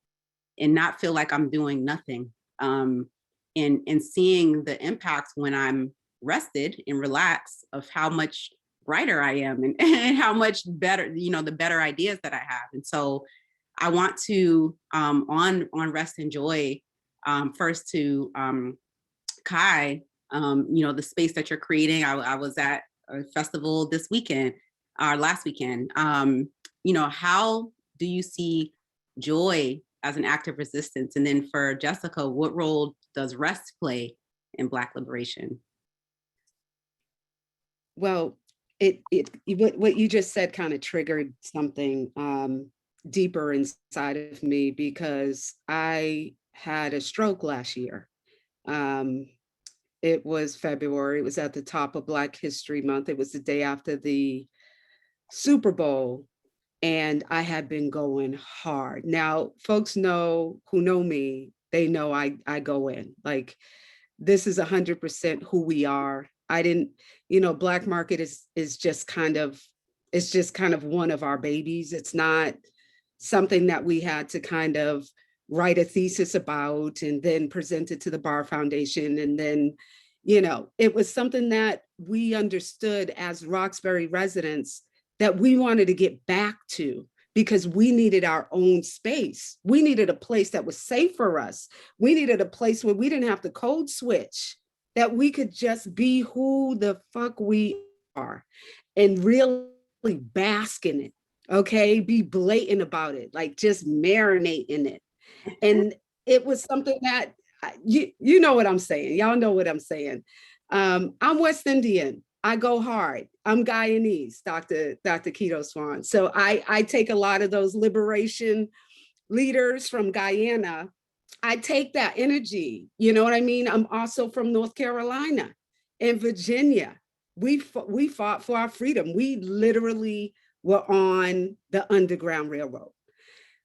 and not feel like I'm doing nothing. And seeing the impact when I'm rested and relaxed of how much brighter I am and how much better, you know, the better ideas that I have. And so I want to, on rest and joy, first to Kai, you know, the space that you're creating. I was at a festival this weekend, or last weekend. You know, how do you see joy as an act of resistance? And then for Jessica, what role does rest play in Black liberation? Well, what you just said kind of triggered something deeper inside of me, because I had a stroke last year. It was February. It was at the top of Black History Month. It was the day after the Super Bowl. And I had been going hard. Now, folks who know me, they know I go in. Like, this is 100% who we are. I didn't, you know, Black market is just kind of, it's just kind of one of our babies. It's not something that we had to kind of write a thesis about and then present it to the Bar Foundation. And then, you know, it was something that we understood as Roxbury residents that we wanted to get back to, because we needed our own space. We needed a place that was safe for us. We needed a place where we didn't have to code switch, that we could just be who the fuck we are and really bask in it, okay? Be blatant about it, like just marinate in it. And it was something that, you know what I'm saying. Y'all know what I'm saying. I'm West Indian. I go hard. I'm Guyanese, Dr. Keto Swan. So I take a lot of those liberation leaders from Guyana. I take that energy. You know what I mean? I'm also from North Carolina and Virginia. We fought for our freedom. We literally were on the Underground Railroad.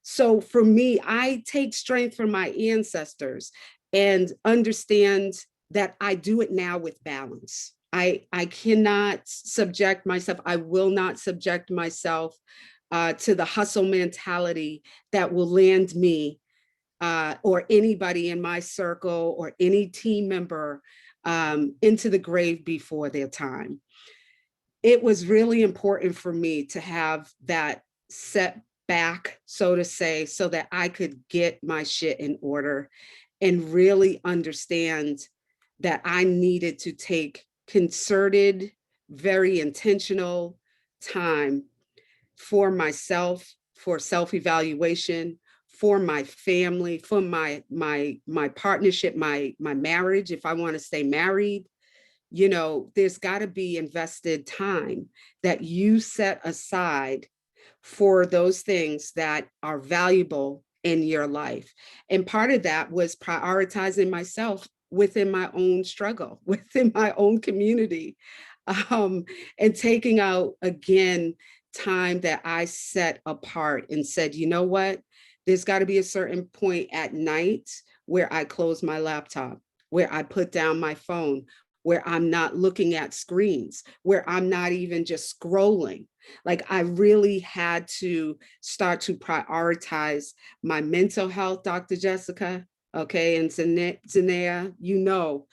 So for me, I take strength from my ancestors and understand that I do it now with balance. I cannot subject myself, I will not subject myself to the hustle mentality that will land me or anybody in my circle or any team member into the grave before their time. It was really important for me to have that setback, so to say, so that I could get my shit in order and really understand that I needed to take concerted, very intentional time for myself, for self-evaluation, for my family, for my partnership, my marriage, if I want to stay married. You know, there's got to be invested time that you set aside for those things that are valuable in your life. And part of that was prioritizing myself within my own struggle, within my own community, and taking out, again, time that I set apart and said, you know what, there's got to be a certain point at night where I close my laptop, where I put down my phone, where I'm not looking at screens, where I'm not even just scrolling. Like, I really had to start to prioritize my mental health, Dr. Jessica, okay, and Zanea, you know,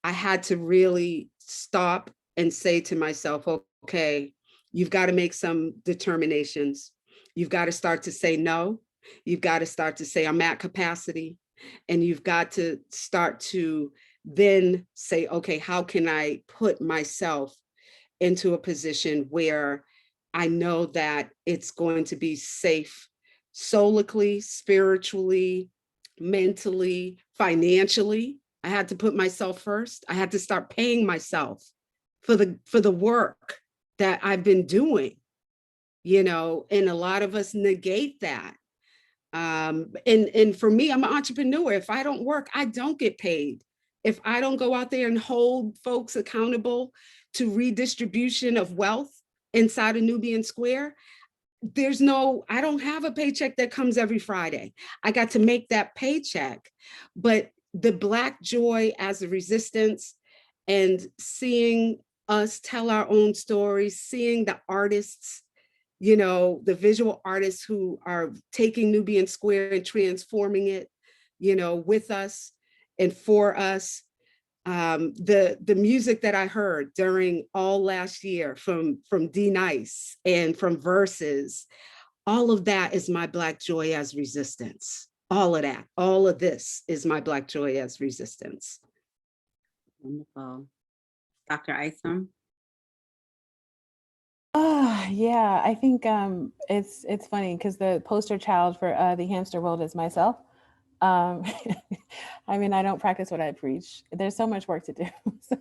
I had to really stop and say to myself, okay, you've got to make some determinations. You've got to start to say no. You've got to start to say, I'm at capacity. And you've got to start to then say, okay, how can I put myself into a position where I know that it's going to be safe, solically, spiritually, mentally, financially. I had to put myself first. I had to start paying myself for the work that I've been doing, and a lot of us negate that. And for me, I'm an entrepreneur. If I don't work, I don't get paid. If I don't go out there and hold folks accountable to redistribution of wealth inside of Nubian Square, I don't have a paycheck that comes every Friday. I got to make that paycheck. But the Black joy as a resistance and seeing us tell our own stories, seeing the artists, the visual artists who are taking Nubian Square and transforming it, with us and for us. The music that I heard during all last year from D Nice and from Verses, all of that is my Black joy as resistance. All of that, all of this is my Black joy as resistance. Wonderful. Dr. Isom? Yeah, I think it's funny because the poster child for the hamster world is myself. I mean, I don't practice what I preach. There's so much work to do. So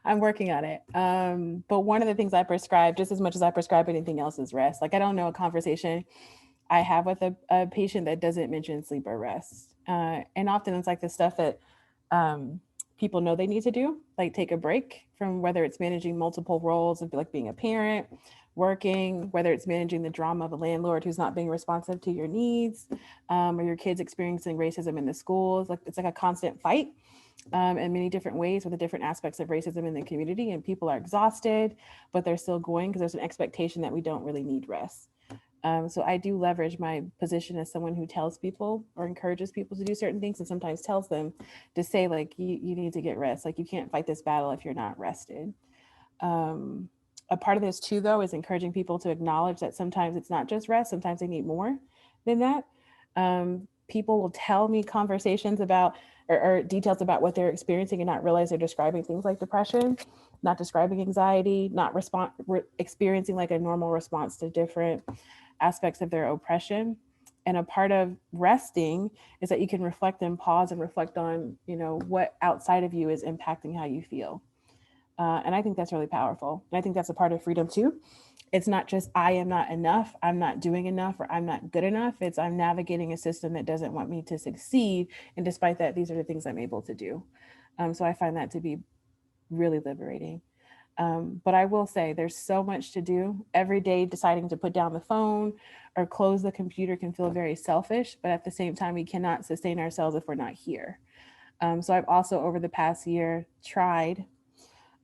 I'm working on it. But one of the things I prescribe, just as much as I prescribe anything else, is rest. Like, I don't know a conversation I have with a patient that doesn't mention sleep or rest. And often it's like the stuff that people know they need to do, like take a break from whether it's managing multiple roles of like being a parent, working, whether it's managing the drama of a landlord who's not being responsive to your needs, or your kids experiencing racism in the schools. Like, it's like a constant fight in many different ways with the different aspects of racism in the community, and people are exhausted, but they're still going because there's an expectation that we don't really need rest. So I do leverage my position as someone who tells people or encourages people to do certain things, and sometimes tells them to say, like, you need to get rest. Like, you can't fight this battle if you're not rested. A part of this too, though, is encouraging people to acknowledge that sometimes it's not just rest. Sometimes they need more than that. People will tell me conversations about or details about what they're experiencing and not realize they're describing things like depression, not describing anxiety, not experiencing like a normal response to different aspects of their oppression. And a part of resting is that you can reflect and pause and reflect on, what outside of you is impacting how you feel. And I think that's really powerful. And I think that's a part of freedom too. It's not just I am not enough, I'm not doing enough, or I'm not good enough. It's I'm navigating a system that doesn't want me to succeed. And despite that, these are the things I'm able to do. So I find that to be really liberating. But I will say there's so much to do. Every day deciding to put down the phone or close the computer can feel very selfish, but at the same time, we cannot sustain ourselves if we're not here. So I've also over the past year tried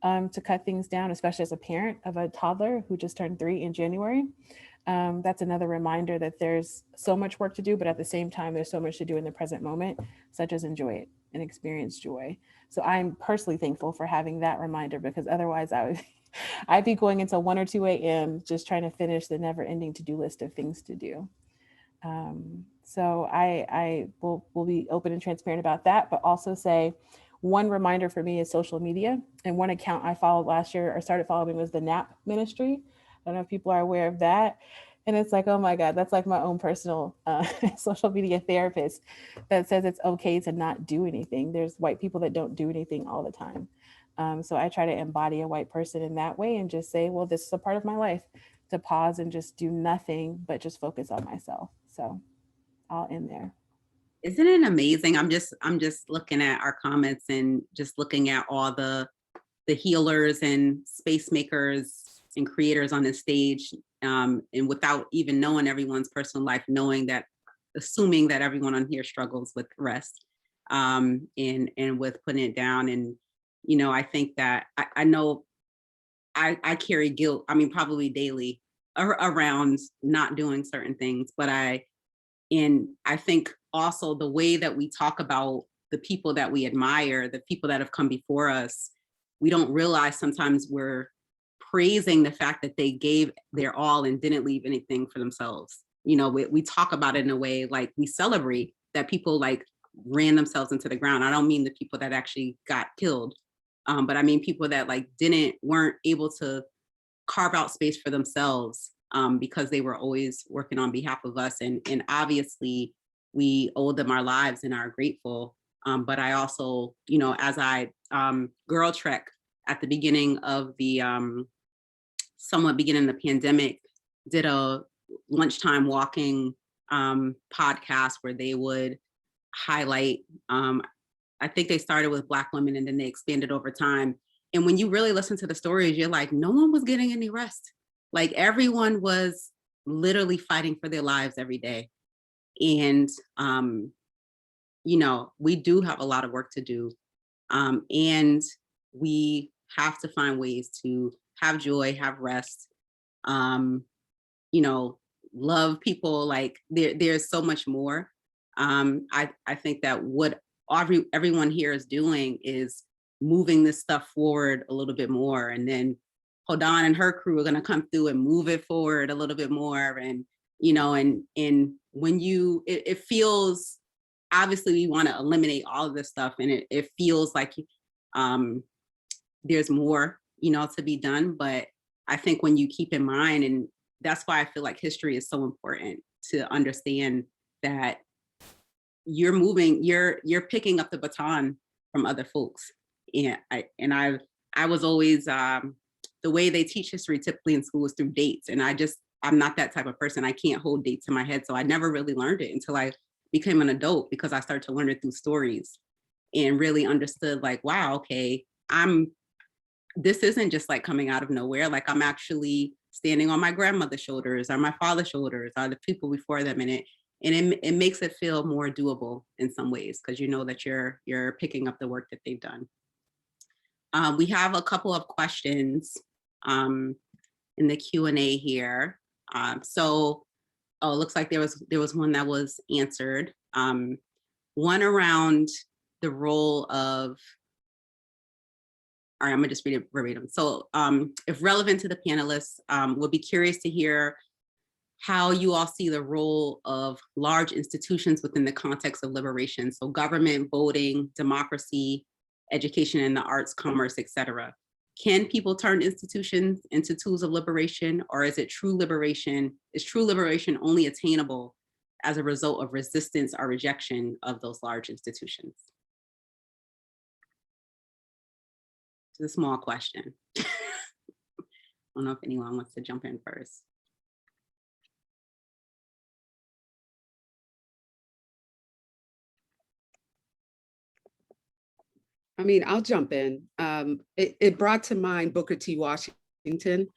to cut things down, especially as a parent of a toddler who just turned 3 in January. That's another reminder that there's so much work to do, but at the same time, there's so much to do in the present moment, such as enjoy it and experience joy. So I'm personally thankful for having that reminder, because otherwise I'd be going until 1 or 2 a.m. just trying to finish the never ending to-do list of things to do. So I will be open and transparent about that, but also say one reminder for me is social media. And one account I followed last year or started following was the NAP ministry. I don't know if people are aware of that. And it's like, oh my God, that's like my own personal social media therapist that says it's okay to not do anything. There's white people that don't do anything all the time. So I try to embody a white person in that way and just say, well, this is a part of my life, to pause and just do nothing, but just focus on myself. So I'll end there. Isn't it amazing? I'm just looking at our comments and just looking at all the healers and space makers and creators on this stage, and without even knowing everyone's personal life, assuming that everyone on here struggles with rest, and with putting it down. And I think that I know I carry guilt, probably daily, around not doing certain things, but I think also the way that we talk about the people that we admire, the people that have come before us, we don't realize sometimes we're praising the fact that they gave their all and didn't leave anything for themselves. You know, we talk about it in a way like we celebrate that people like ran themselves into the ground. I don't mean the people that actually got killed, but I mean people that like weren't able to carve out space for themselves because they were always working on behalf of us. And obviously we owe them our lives and are grateful. But I also, you know, as I girl trek at the beginning of the somewhat beginning of the pandemic, did a lunchtime walking podcast where they would highlight, I think they started with Black women and then they expanded over time. And when you really listen to the stories, you're like, no one was getting any rest. Like everyone was literally fighting for their lives every day. And, you know, we do have a lot of work to do. And we have to find ways to have joy, have rest, you know, love people. Like there's so much more. I think that what everyone here is doing is moving this stuff forward a little bit more. And then Hodan and her crew are going to come through and move it forward a little bit more. And, you know, and when it feels, obviously we want to eliminate all of this stuff. And it feels like there's more, you know, to be done. But I think when you keep in mind, and that's why I feel like history is so important to understand that you're picking up the baton from other folks. And I was always, the way they teach history typically in school is through dates. And I'm not that type of person. I can't hold dates in my head. So I never really learned it until I became an adult, because I started to learn it through stories and really understood like, wow, okay, this isn't just like coming out of nowhere. Like I'm actually standing on my grandmother's shoulders or my father's shoulders or the people before them in it. And it makes it feel more doable in some ways, because you know that you're picking up the work that they've done. We have a couple of questions in the Q&A here. It looks like there was one that was answered. One around the role of, all right, I'm gonna just read it verbatim. So if relevant to the panelists, we'll be curious to hear how you all see the role of large institutions within the context of liberation. So government, voting, democracy, education and the arts, commerce, etc. Can people turn institutions into tools of liberation, or is true liberation only attainable as a result of resistance or rejection of those large institutions? It's a small question. I don't know if anyone wants to jump in first. I mean, I'll jump in. It brought to mind Booker T. Washington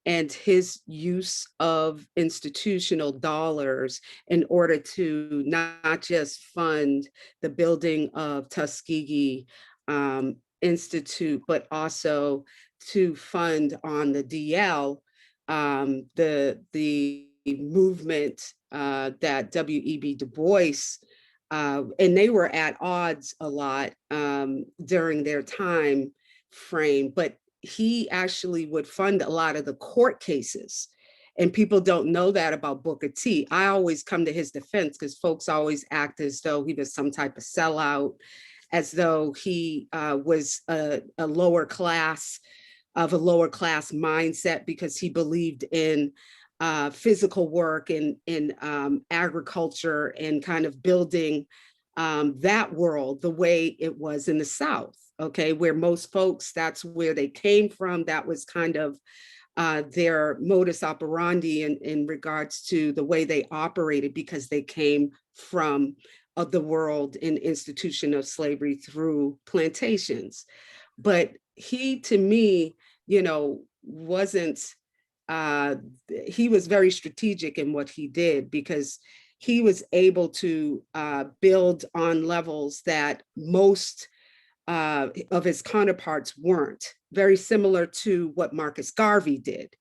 and his use of institutional dollars in order to not just fund the building of Tuskegee Institute, but also to fund on the DL the movement that W.E.B. Du Bois, and they were at odds a lot during their time frame, but he actually would fund a lot of the court cases. And people don't know that about Booker T. I always come to his defense because folks always act as though he was some type of sellout, as though he was a lower class mindset because he believed in physical work and in agriculture and kind of building that world the way it was in the South, okay, where most folks, that's where they came from. That was kind of their modus operandi in regards to the way they operated, because they came from the world and institution of slavery through plantations. But he, to me, you know, wasn't, he was very strategic in what he did, because he was able to build on levels that most of his counterparts weren't, very similar to what Marcus Garvey did.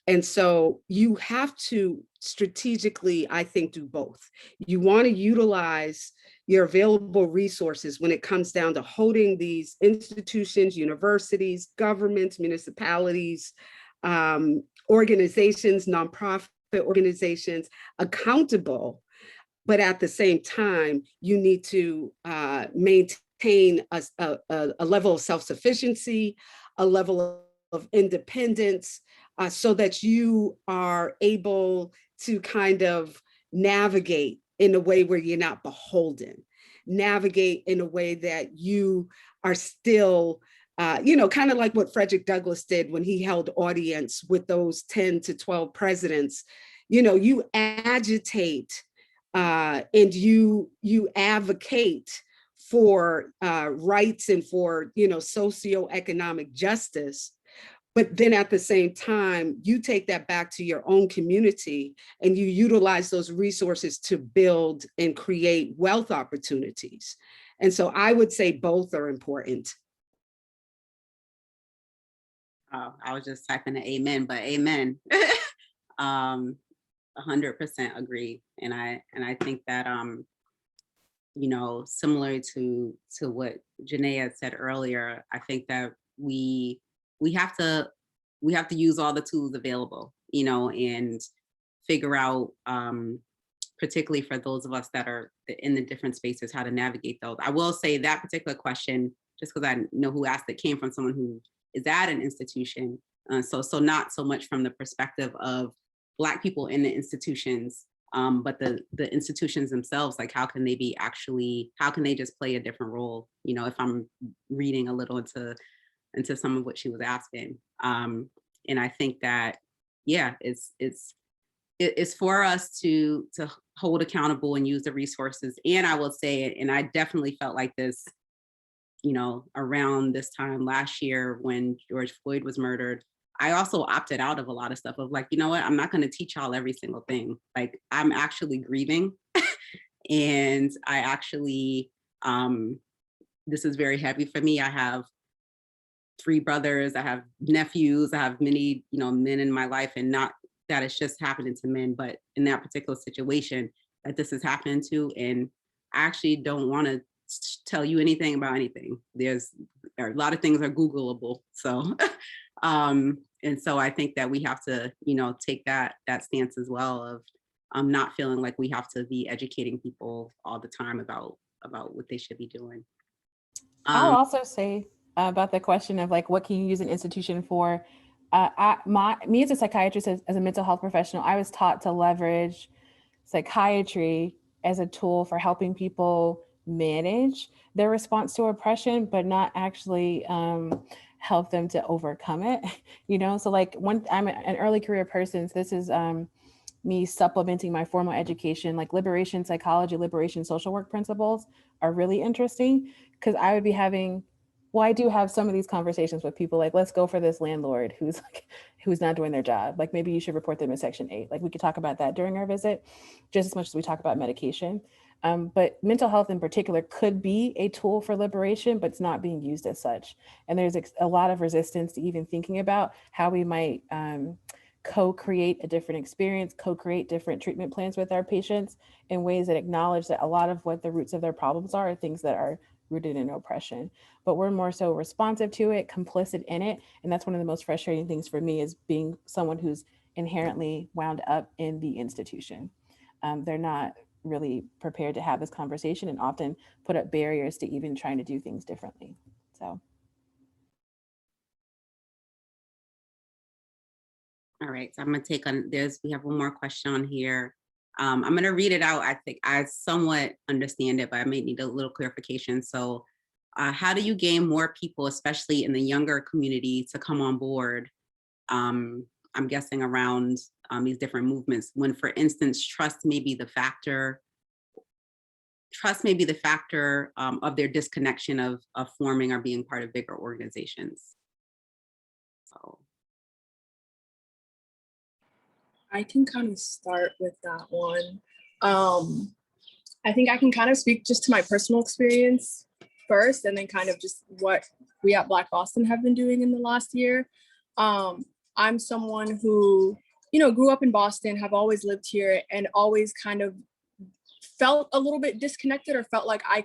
And so you have to strategically, I think, do both. You want to utilize your available resources when it comes down to holding these institutions, universities, governments, municipalities, organizations, nonprofit organizations accountable, but at the same time, you need to maintain a level of self-sufficiency, a level of independence, so that you are able to kind of navigate in a way where you're not beholden, navigate in a way that you are still, kind of like what Frederick Douglass did when he held audience with those 10 to 12 presidents. You agitate and you advocate for rights and for socioeconomic justice. But then at the same time, you take that back to your own community and you utilize those resources to build and create wealth opportunities. And so I would say both are important. Oh, I was just typing an amen, but amen. 100% agree. And I think that, similar to what Janae had said earlier, I think that we have to use all the tools available, and figure out, particularly for those of us that are in the different spaces, how to navigate those. I will say that particular question, just because I know who asked it, came from someone who is at an institution. So not so much from the perspective of Black people in the institutions, but the institutions themselves, like how can they just play a different role? If I'm reading a little into some of what she was asking. And I think that, yeah, it's for us to hold accountable and use the resources. And I will say, and I definitely felt like this, around this time last year when George Floyd was murdered, I also opted out of a lot of stuff of like, you know what, I'm not going to teach y'all every single thing. Like, I'm actually grieving. And I actually, this is very heavy for me. I have 3 brothers, I have nephews, I have many, men in my life, and not that it's just happening to men, but in that particular situation that this is happening to. And I actually don't want to tell you anything about anything. There are a lot of things are Googleable. So, and so I think that we have to, take that stance as well of not feeling like we have to be educating people all the time about what they should be doing. I'll also say about the question of like, what can you use an institution for? Me as a psychiatrist, as a mental health professional, I was taught to leverage psychiatry as a tool for helping people manage their response to oppression, but not actually help them to overcome it. So like I'm an early career person. So this is me supplementing my formal education, like liberation psychology, liberation social work principles are really interesting because I would be I do have some of these conversations with people like, let's go for this landlord who's not doing their job. Like maybe you should report them in Section 8. Like we could talk about that during our visit, just as much as we talk about medication. But mental health in particular could be a tool for liberation, but it's not being used as such. And there's a lot of resistance to even thinking about how we might co-create a different experience, co-create different treatment plans with our patients in ways that acknowledge that a lot of what the roots of their problems are things that are rooted in oppression, but we're more so responsive to it, complicit in it. And that's one of the most frustrating things for me is being someone who's inherently wound up in the institution. They're not really prepared to have this conversation and often put up barriers to even trying to do things differently. So. All right, so I'm gonna take on we have one more question on here. I'm going to read it out. I think I somewhat understand it, but I may need a little clarification. So how do you gain more people, especially in the younger community, to come on board? I'm guessing around these different movements when, for instance, trust may be the factor of their disconnection of forming or being part of bigger organizations. So. I can kind of start with that one. I think I can kind of speak just to my personal experience first, and then kind of just what we at Black Boston have been doing in the last year. I'm someone who, grew up in Boston, have always lived here, and always kind of felt a little bit disconnected or felt like I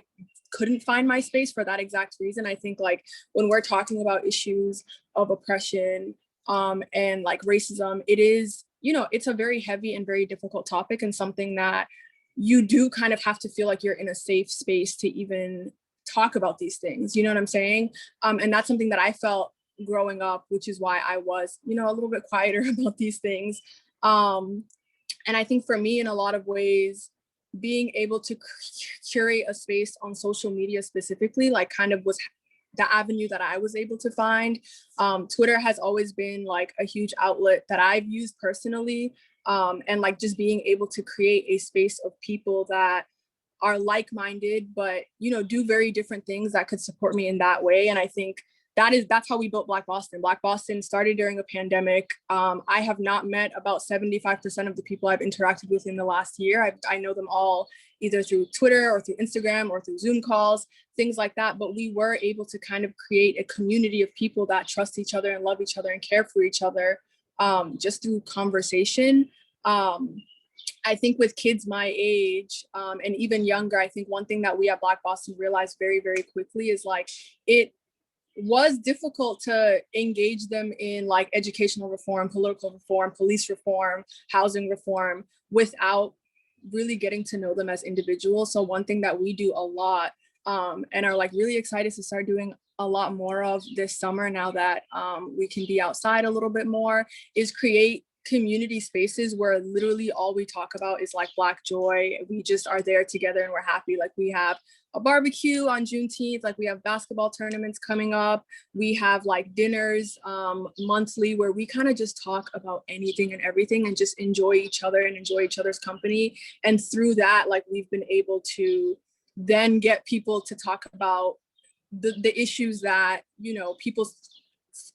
couldn't find my space for that exact reason. I think like when we're talking about issues of oppression, and like racism, it is, you know, it's a very heavy and very difficult topic, and something that you do kind of have to feel like you're in a safe space to even talk about these things. You know what I'm saying? And that's something that I felt growing up, which is why I was, you know, a little bit quieter about these things. And I think for me, in a lot of ways, being able to curate a space on social media specifically, like kind of was the avenue that I was able to find. Twitter has always been like a huge outlet that I've used personally. And like just being able to create a space of people that are like-minded, but, you know, do very different things that could support me in that way. And I think that's how we built Black Boston. Black Boston started during a pandemic. I have not met about 75% of the people I've interacted with in the last year. I know them all either through Twitter or through Instagram or through Zoom calls, things like that. But we were able to kind of create a community of people that trust each other and love each other and care for each other, just through conversation. I think with kids my age and even younger, I think one thing that we at Black Boston realized very, very quickly is like it was difficult to engage them in like educational reform, political reform, police reform, housing reform without really getting to know them as individuals. So one thing that we do a lot and are like really excited to start doing a lot more of this summer now that we can be outside a little bit more is create community spaces where literally all we talk about is like Black joy. We just are there together and we're happy. Like we have a barbecue on Juneteenth, like we have basketball tournaments coming up. We have like dinners monthly where we kind of just talk about anything and everything and just enjoy each other and enjoy each other's company. And through that, like we've been able to then get people to talk about the issues that, you know, people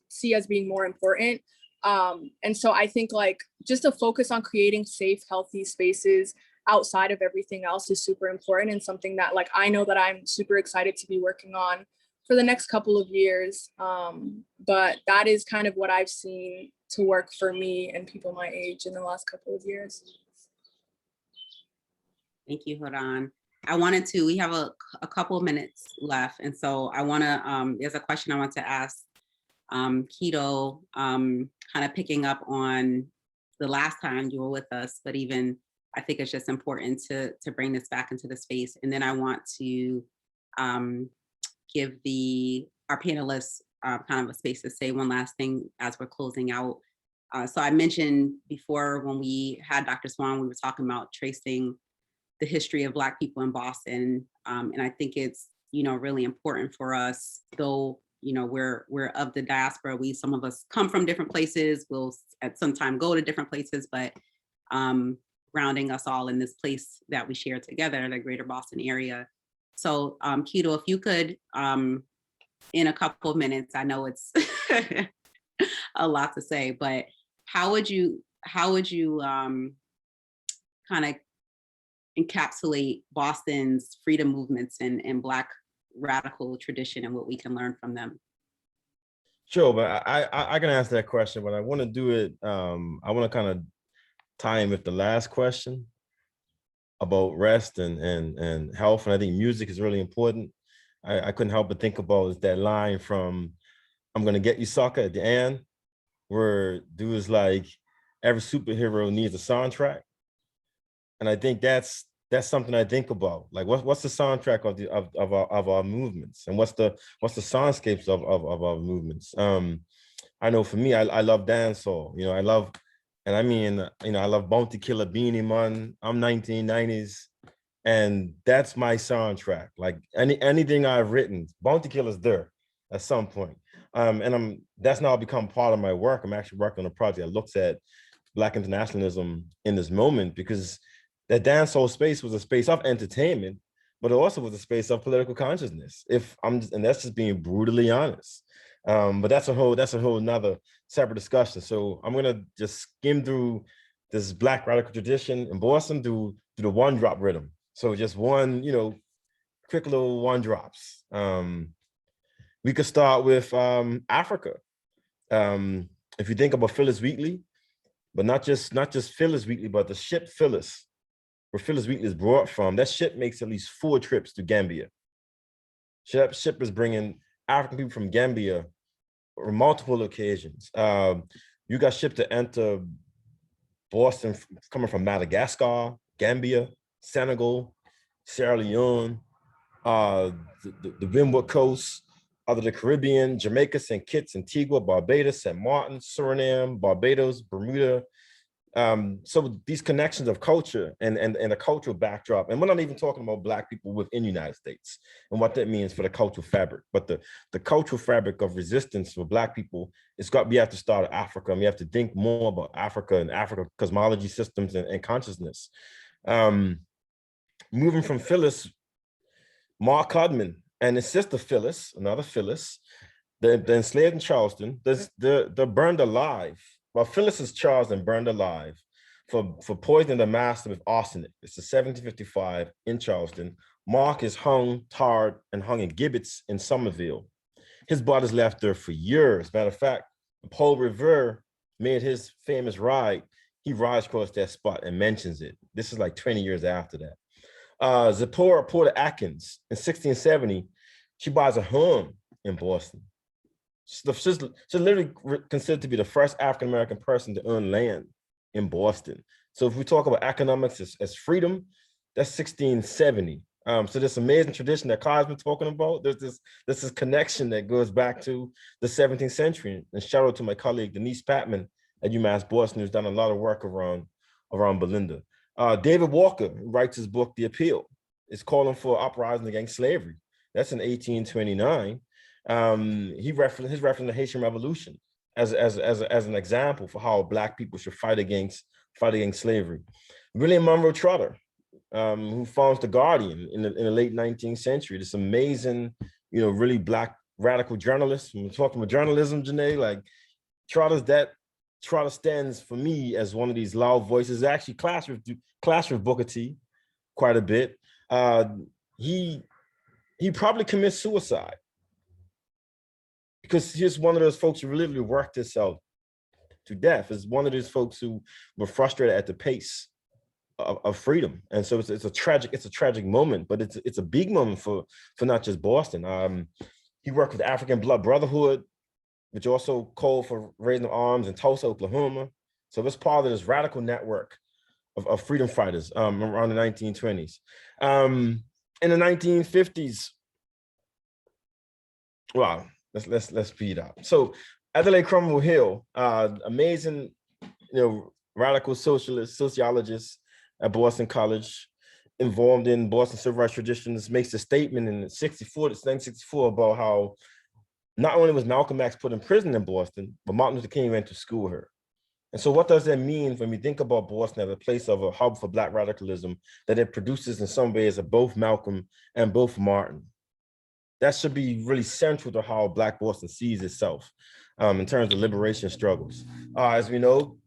see as being more important. And so I think like just a focus on creating safe, healthy spaces outside of everything else is super important and something that like I know that I'm super excited to be working on for the next couple of years. But that is kind of what I've seen to work for me and people my age in the last couple of years. Thank you, Hodan. We have a couple of minutes left. And so I wanna, there's a question I want to ask Keto, kind of picking up on the last time you were with us, but even I think it's just important to bring this back into the space. And then I want to give our panelists kind of a space to say one last thing as we're closing out. So I mentioned before when we had Dr. Swan, we were talking about tracing the history of Black people in Boston. And I think it's, you know, really important for us, though, you know, we're of the diaspora. Some of us come from different places. We'll at some time go to different places, but grounding us all in this place that we share together, the greater Boston area. So Keto, if you could, in a couple of minutes, I know it's a lot to say, but how would you kind of encapsulate Boston's freedom movements and Black radical tradition and what we can learn from them? Sure, but I can answer that question, but I want to do it. I want to kind of tie in with the last question about rest and health, and I think music is really important. I couldn't help but think about that line from "I'm Gonna Get You, Sucker" at the end, where dude's like, every superhero needs a soundtrack, and I think that's something I think about. Like, what's the soundtrack of our movements, and what's the soundscapes of our movements? I know for me, I love dancehall. You know, I love Bounty Killer, Beanie Man. I'm 1990s, and that's my soundtrack. Like anything I've written, Bounty Killer's there at some point. And that's now become part of my work. I'm actually working on a project that looks at Black internationalism in this moment, because that dancehall space was a space of entertainment, but it also was a space of political consciousness. And that's just being brutally honest. But that's a whole nother separate discussion. So I'm gonna just skim through this Black radical tradition in Boston through the one drop rhythm. So just one, quick little one drops. We could start with Africa. If you think about Phyllis Wheatley, but not just Phyllis Wheatley, but the ship Phyllis, where Phyllis Wheatley is brought from, that ship makes at least 4 trips to Gambia. Ship is bringing African people from Gambia on multiple occasions. You got shipped to enter Boston coming from Madagascar, Gambia, Senegal, Sierra Leone, the Windward Coast, other the Caribbean, Jamaica, St. Kitts, Antigua, Barbados, St. Martin, Suriname, Barbados, Bermuda. So these connections of culture and a cultural backdrop, and we're not even talking about Black people within the United States and what that means for the cultural fabric, but the cultural fabric of resistance for Black people, we have to start at Africa, and we have to think more about Africa and Africa cosmology systems and consciousness. Moving from Phyllis, Mark Cudman and his sister Phyllis, another Phyllis, they're enslaved in Charleston, they're burned alive. Well, Phyllis is charged and burned alive for poisoning the master with arsenic. It's 1755 in Charleston. Mark is hung, tarred, and hung in gibbets in Somerville. His body's left there for years. Matter of fact, Paul Revere made his famous ride. He rides across that spot and mentions it. This is like 20 years after that. Zipporah Porter Atkins in 1670, she buys a home in Boston. She's literally considered to be the first African-American person to own land in Boston. So if we talk about economics as freedom, that's 1670. So this amazing tradition that Kai's been talking about, there's this connection that goes back to the 17th century. And shout out to my colleague, Denise Patman at UMass Boston, who's done a lot of work around Belinda. David Walker, who writes his book, The Appeal, is calling for uprising against slavery. That's in 1829. His reference to the Haitian Revolution as an example for how Black people should fight against slavery. William Monroe Trotter, who founds the Guardian in the late 19th century, this amazing, really Black radical journalist. When we're talking about journalism, Janae, like Trotter stands for me as one of these loud voices. Actually, clash with Booker T quite a bit. He probably commits suicide, because he's one of those folks who literally worked himself to death. Is one of those folks who were frustrated at the pace of freedom, and so it's a tragic moment, but it's a big moment for not just Boston. He worked with the African Blood Brotherhood, which also called for raising of arms in Tulsa, Oklahoma. So it's part of this radical network of freedom fighters around the 1920s. In the 1950s, wow. Let's speed up. So Adelaide Cromwell Hill, amazing, radical sociologist at Boston College, involved in Boston civil rights traditions, makes a statement in 1964 about how not only was Malcolm X put in prison in Boston, but Martin Luther King went to school here. And so what does that mean when we think about Boston as a place of a hub for Black radicalism, that it produces in some ways of both Malcolm and both Martin? That should be really central to how Black Boston sees itself in terms of liberation struggles. As we know,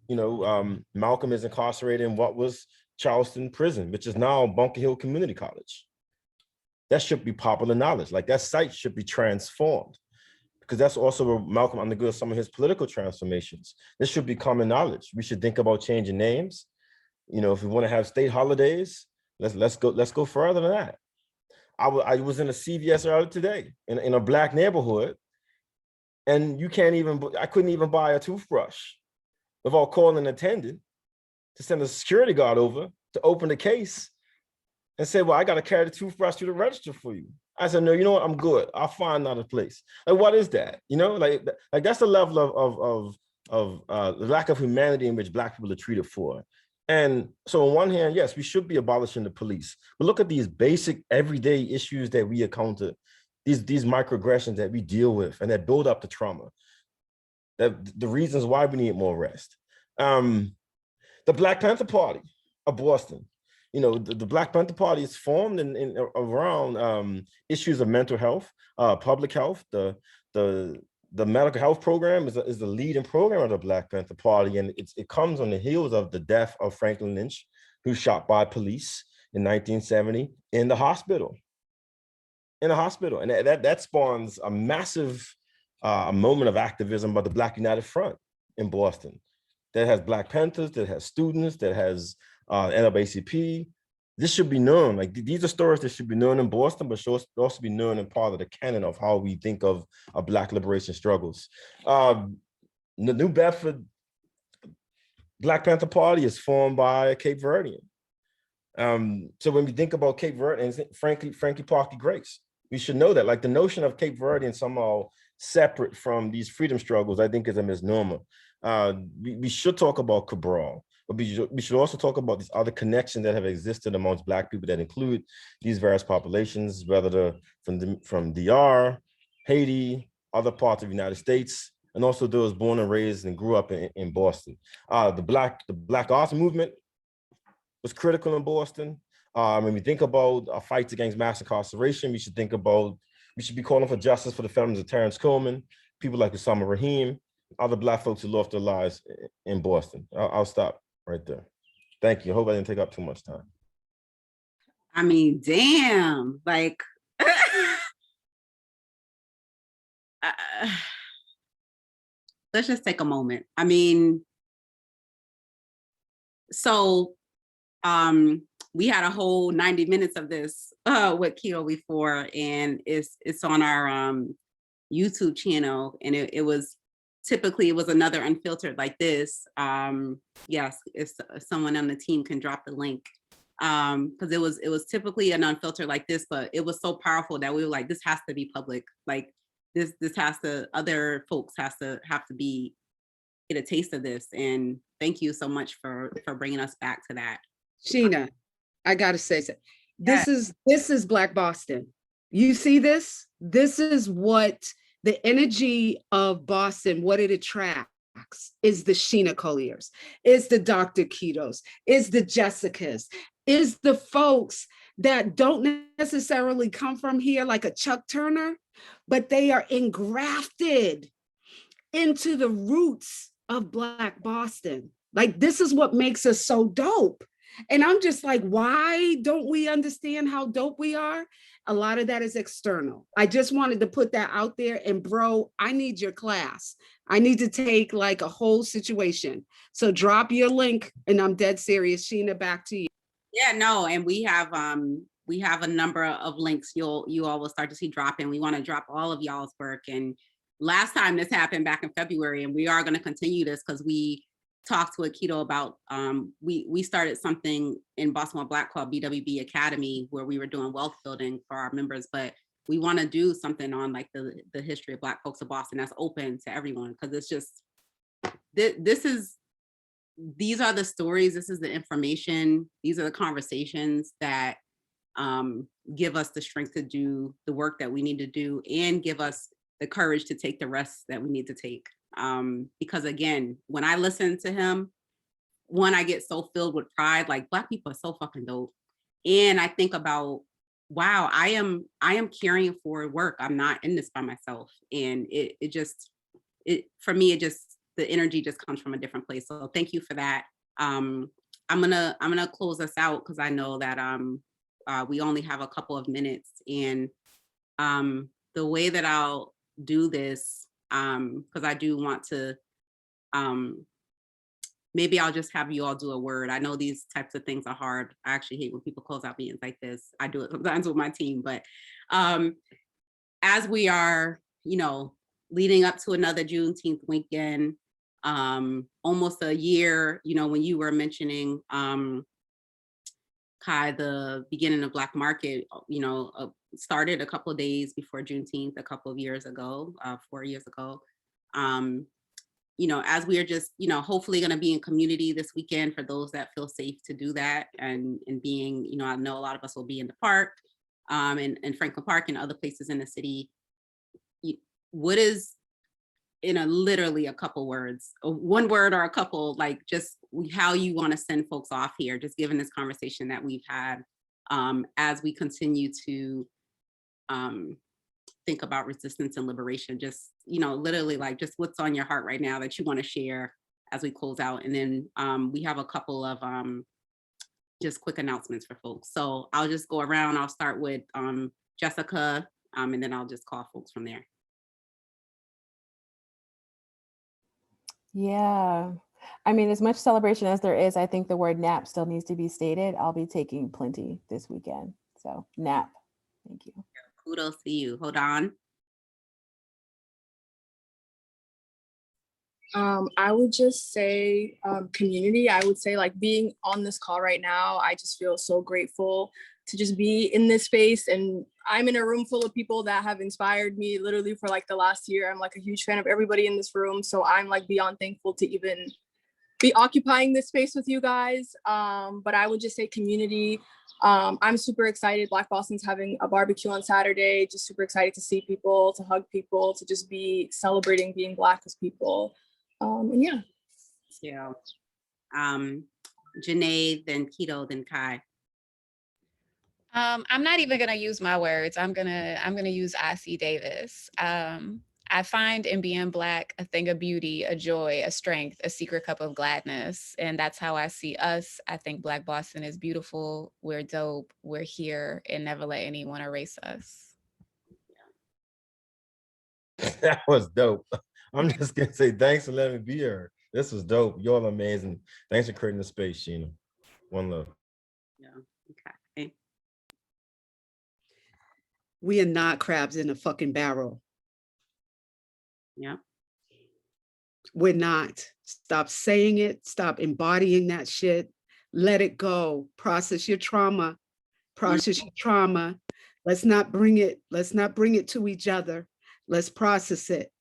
Malcolm is incarcerated in what was Charleston Prison, which is now Bunker Hill Community College. That should be popular knowledge. Like, that site should be transformed, because that's also where Malcolm undergoes some of his political transformations. This should be common knowledge. We should think about changing names. If we want to have state holidays, let's go further than that. I was in a CVS earlier today in a Black neighborhood, and I couldn't even buy a toothbrush without calling an attendant to send a security guard over to open the case and say, well, I got to carry the toothbrush to the register for you. I said, no, you know what? I'm good. I'll find another place. Like, what is that? Like that's the level of the lack of humanity in which Black people are treated for. And so on one hand, yes, we should be abolishing the police, but look at these basic everyday issues that we encounter, these microaggressions that we deal with and that build up the trauma, that the reasons why we need more rest. The Black Panther Party of Boston, the Black Panther Party is formed in around issues of mental health, public health. The medical health program is the leading program of the Black Panther Party, and it comes on the heels of the death of Franklin Lynch, who was shot by police in 1970 in the hospital. And that spawns a massive moment of activism by the Black United Front in Boston that has Black Panthers, that has students, that has NAACP, this should be known. Like these are stories that should be known in Boston, but should also be known in part of the canon of how we think of Black liberation struggles. The New Bedford Black Panther Party is formed by a Cape Verdean. So when we think about Cape Verdeans, Frankie Parky Grace, we should know that, like, the notion of Cape Verdean somehow separate from these freedom struggles, I think, is a misnomer. We should talk about Cabral, but we should also talk about these other connections that have existed amongst Black people that include these various populations, whether from DR, Haiti, other parts of the United States, and also those born and raised and grew up in Boston. The Black Arts Movement was critical in Boston. When we think about our fights against mass incarceration, we should be calling for justice for the families of Terrence Coleman, people like Osama Rahim, other Black folks who lost their lives in Boston. I'll stop right there. Thank you. I hope I didn't take up too much time. I mean, damn, like, let's just take a moment. I mean, so we had a whole 90 minutes of this with Keto before, and it's on our YouTube channel, and it was another Unfiltered like this. Yes, if someone on the team can drop the link, because it was typically an Unfiltered like this, but it was so powerful that we were like, this has to be public. Like this has to, other folks have to get a taste of this. And thank you so much for bringing us back to that. Sheena, I gotta say, this is Black Boston. You see this? This is what the energy of Boston, what it attracts is the Sheena Colliers, is the Dr. Ketos, is the Jessicas, is the folks that don't necessarily come from here like a Chuck Turner, but they are engrafted into the roots of Black Boston. Like, this is what makes us so dope. And I'm just like, why don't we understand how dope we are? A lot of that is external. I just wanted to put that out there. And bro, I need your class. I need to take like a whole situation. So drop your link, and I'm dead serious. Sheena, back to you. Yeah, no, and we have a number of links you all will start to see dropping. We want to drop all of y'all's work. And last time this happened back in February, and we are going to continue this because we talked with Keto about, we started something in Boston Black called BWB Academy, where we were doing wealth building for our members, but we want to do something on like the history of Black folks of Boston that's open to everyone, because it's just, these are the stories, this is the information, these are the conversations that give us the strength to do the work that we need to do, and give us the courage to take the rest that we need to take. Because again, when I listen to him, I get so filled with pride, like Black people are so fucking dope. And I think about, wow, I am carrying forward work. I'm not in this by myself. And for me, the energy just comes from a different place. So thank you for that. I'm gonna close us out because I know that we only have a couple of minutes. And the way that I'll do this, because I do want to, maybe I'll just have you all do a word. I know these types of things are hard. I actually hate when people close out meetings like this. I do it sometimes with my team, but as we are, leading up to another Juneteenth weekend, almost a year, when you were mentioning, Kai, the beginning of Black Market, started a couple of days before Juneteenth, a couple of years ago, 4 years ago. As we are just, hopefully going to be in community this weekend for those that feel safe to do that, and being, I know a lot of us will be in the park, and Franklin Park and other places in the city. What is, in literally a couple words, one word or a couple, like just how you want to send folks off here, just given this conversation that we've had, as we continue to think about resistance and liberation, just, literally like just what's on your heart right now that you want to share as we close out. And then we have a couple of just quick announcements for folks. So I'll just go around. I'll start with Jessica, and then I'll just call folks from there. Yeah, I mean, as much celebration as there is, I think the word nap still needs to be stated. I'll be taking plenty this weekend. So nap. Thank you. Kudos to you. Hold on. I would just say community. I would say like being on this call right now, I just feel so grateful to just be in this space. And I'm in a room full of people that have inspired me literally for like the last year. I'm like a huge fan of everybody in this room. So I'm like beyond thankful to even be occupying this space with you guys. But I would just say community. I'm super excited. Black Boston's having a barbecue on Saturday. Just super excited to see people, to hug people, to just be celebrating being Black as people. And yeah. Yeah. Janae, then Keto, then Kai. I'm not even gonna use my words. I'm gonna use I.C. Davis. I find in being Black a thing of beauty, a joy, a strength, a secret cup of gladness. And that's how I see us. I think Black Boston is beautiful. We're dope. We're here, and never let anyone erase us. That was dope. I'm just gonna say thanks for letting me be here. This was dope. Y'all amazing. Thanks for creating the space, Sheena. One love. Yeah. Okay. We are not crabs in a fucking barrel. Yeah. We're not. Stop saying it. Stop embodying that shit. Let it go. Process your trauma. Process your trauma. Let's not bring it to each other. Let's process it.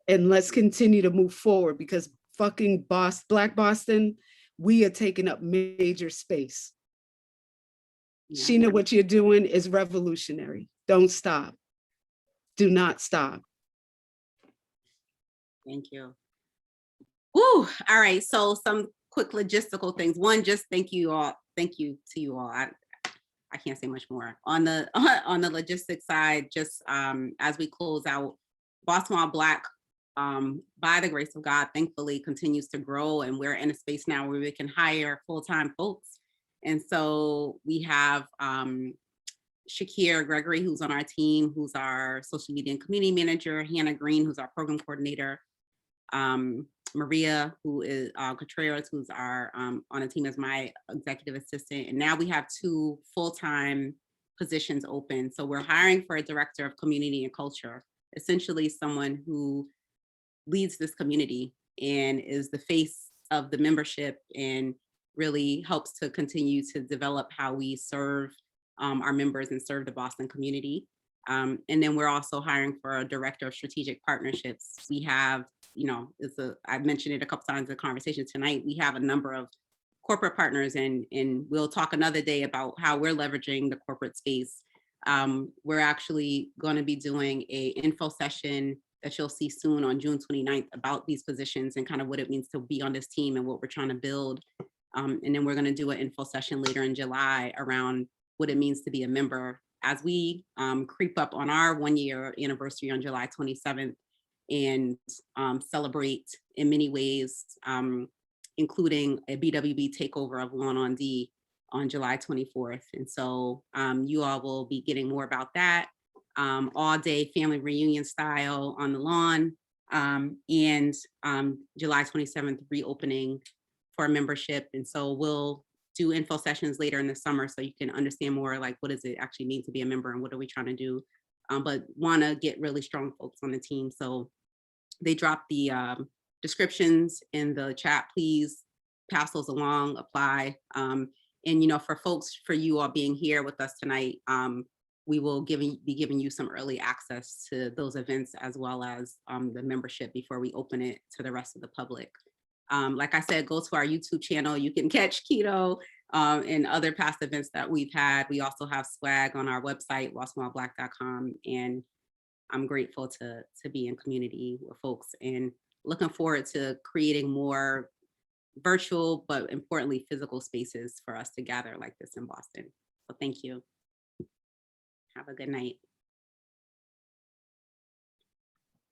And let's continue to move forward, because fucking Black Boston, we are taking up major space. Yeah. Sheena, what you're doing is revolutionary. Don't stop. Do not stop. Thank you. Woo. All right. So some quick logistical things. One, just thank you all. Thank you to you all. I can't say much more. On the logistics side, just as we close out, Boston While Black, by the grace of God, thankfully continues to grow, and we're in a space now where we can hire full-time folks. And so we have Shakir Gregory, who's on our team, who's our social media and community manager, Hannah Green, who's our program coordinator, Maria, who is Contreras, who's our on a team as my executive assistant. And now we have 2 full-time positions open. So we're hiring for a director of community and culture, essentially someone who leads this community and is the face of the membership and really helps to continue to develop how we serve our members and serve the Boston community. And then we're also hiring for a director of strategic partnerships. We have, I've mentioned it a couple times in the conversation tonight, we have a number of corporate partners, and we'll talk another day about how we're leveraging the corporate space. We're actually going to be doing a info session that you'll see soon on June 29th about these positions and kind of what it means to be on this team and what we're trying to build. And then we're going to do an info session later in July around what it means to be a member as we creep up on our 1-year anniversary on July 27th and celebrate in many ways, including a BWB takeover of Lawn on D on July 24th. And so you all will be getting more about that all day family reunion style on the lawn, and July 27th reopening for membership. And so we'll do info sessions later in the summer so you can understand more like what does it actually mean to be a member and what are we trying to do, but want to get really strong folks on the team. So they dropped the descriptions in the chat. Please pass those along, apply. And for you all being here with us tonight, we will be giving you some early access to those events as well as the membership before we open it to the rest of the public. Like I said, go to our YouTube channel. You can catch Keto and other past events that we've had. We also have swag on our website, bostonwhileblack.com. And I'm grateful to be in community with folks and looking forward to creating more virtual, but importantly, physical spaces for us to gather like this in Boston. So thank you. Have a good night.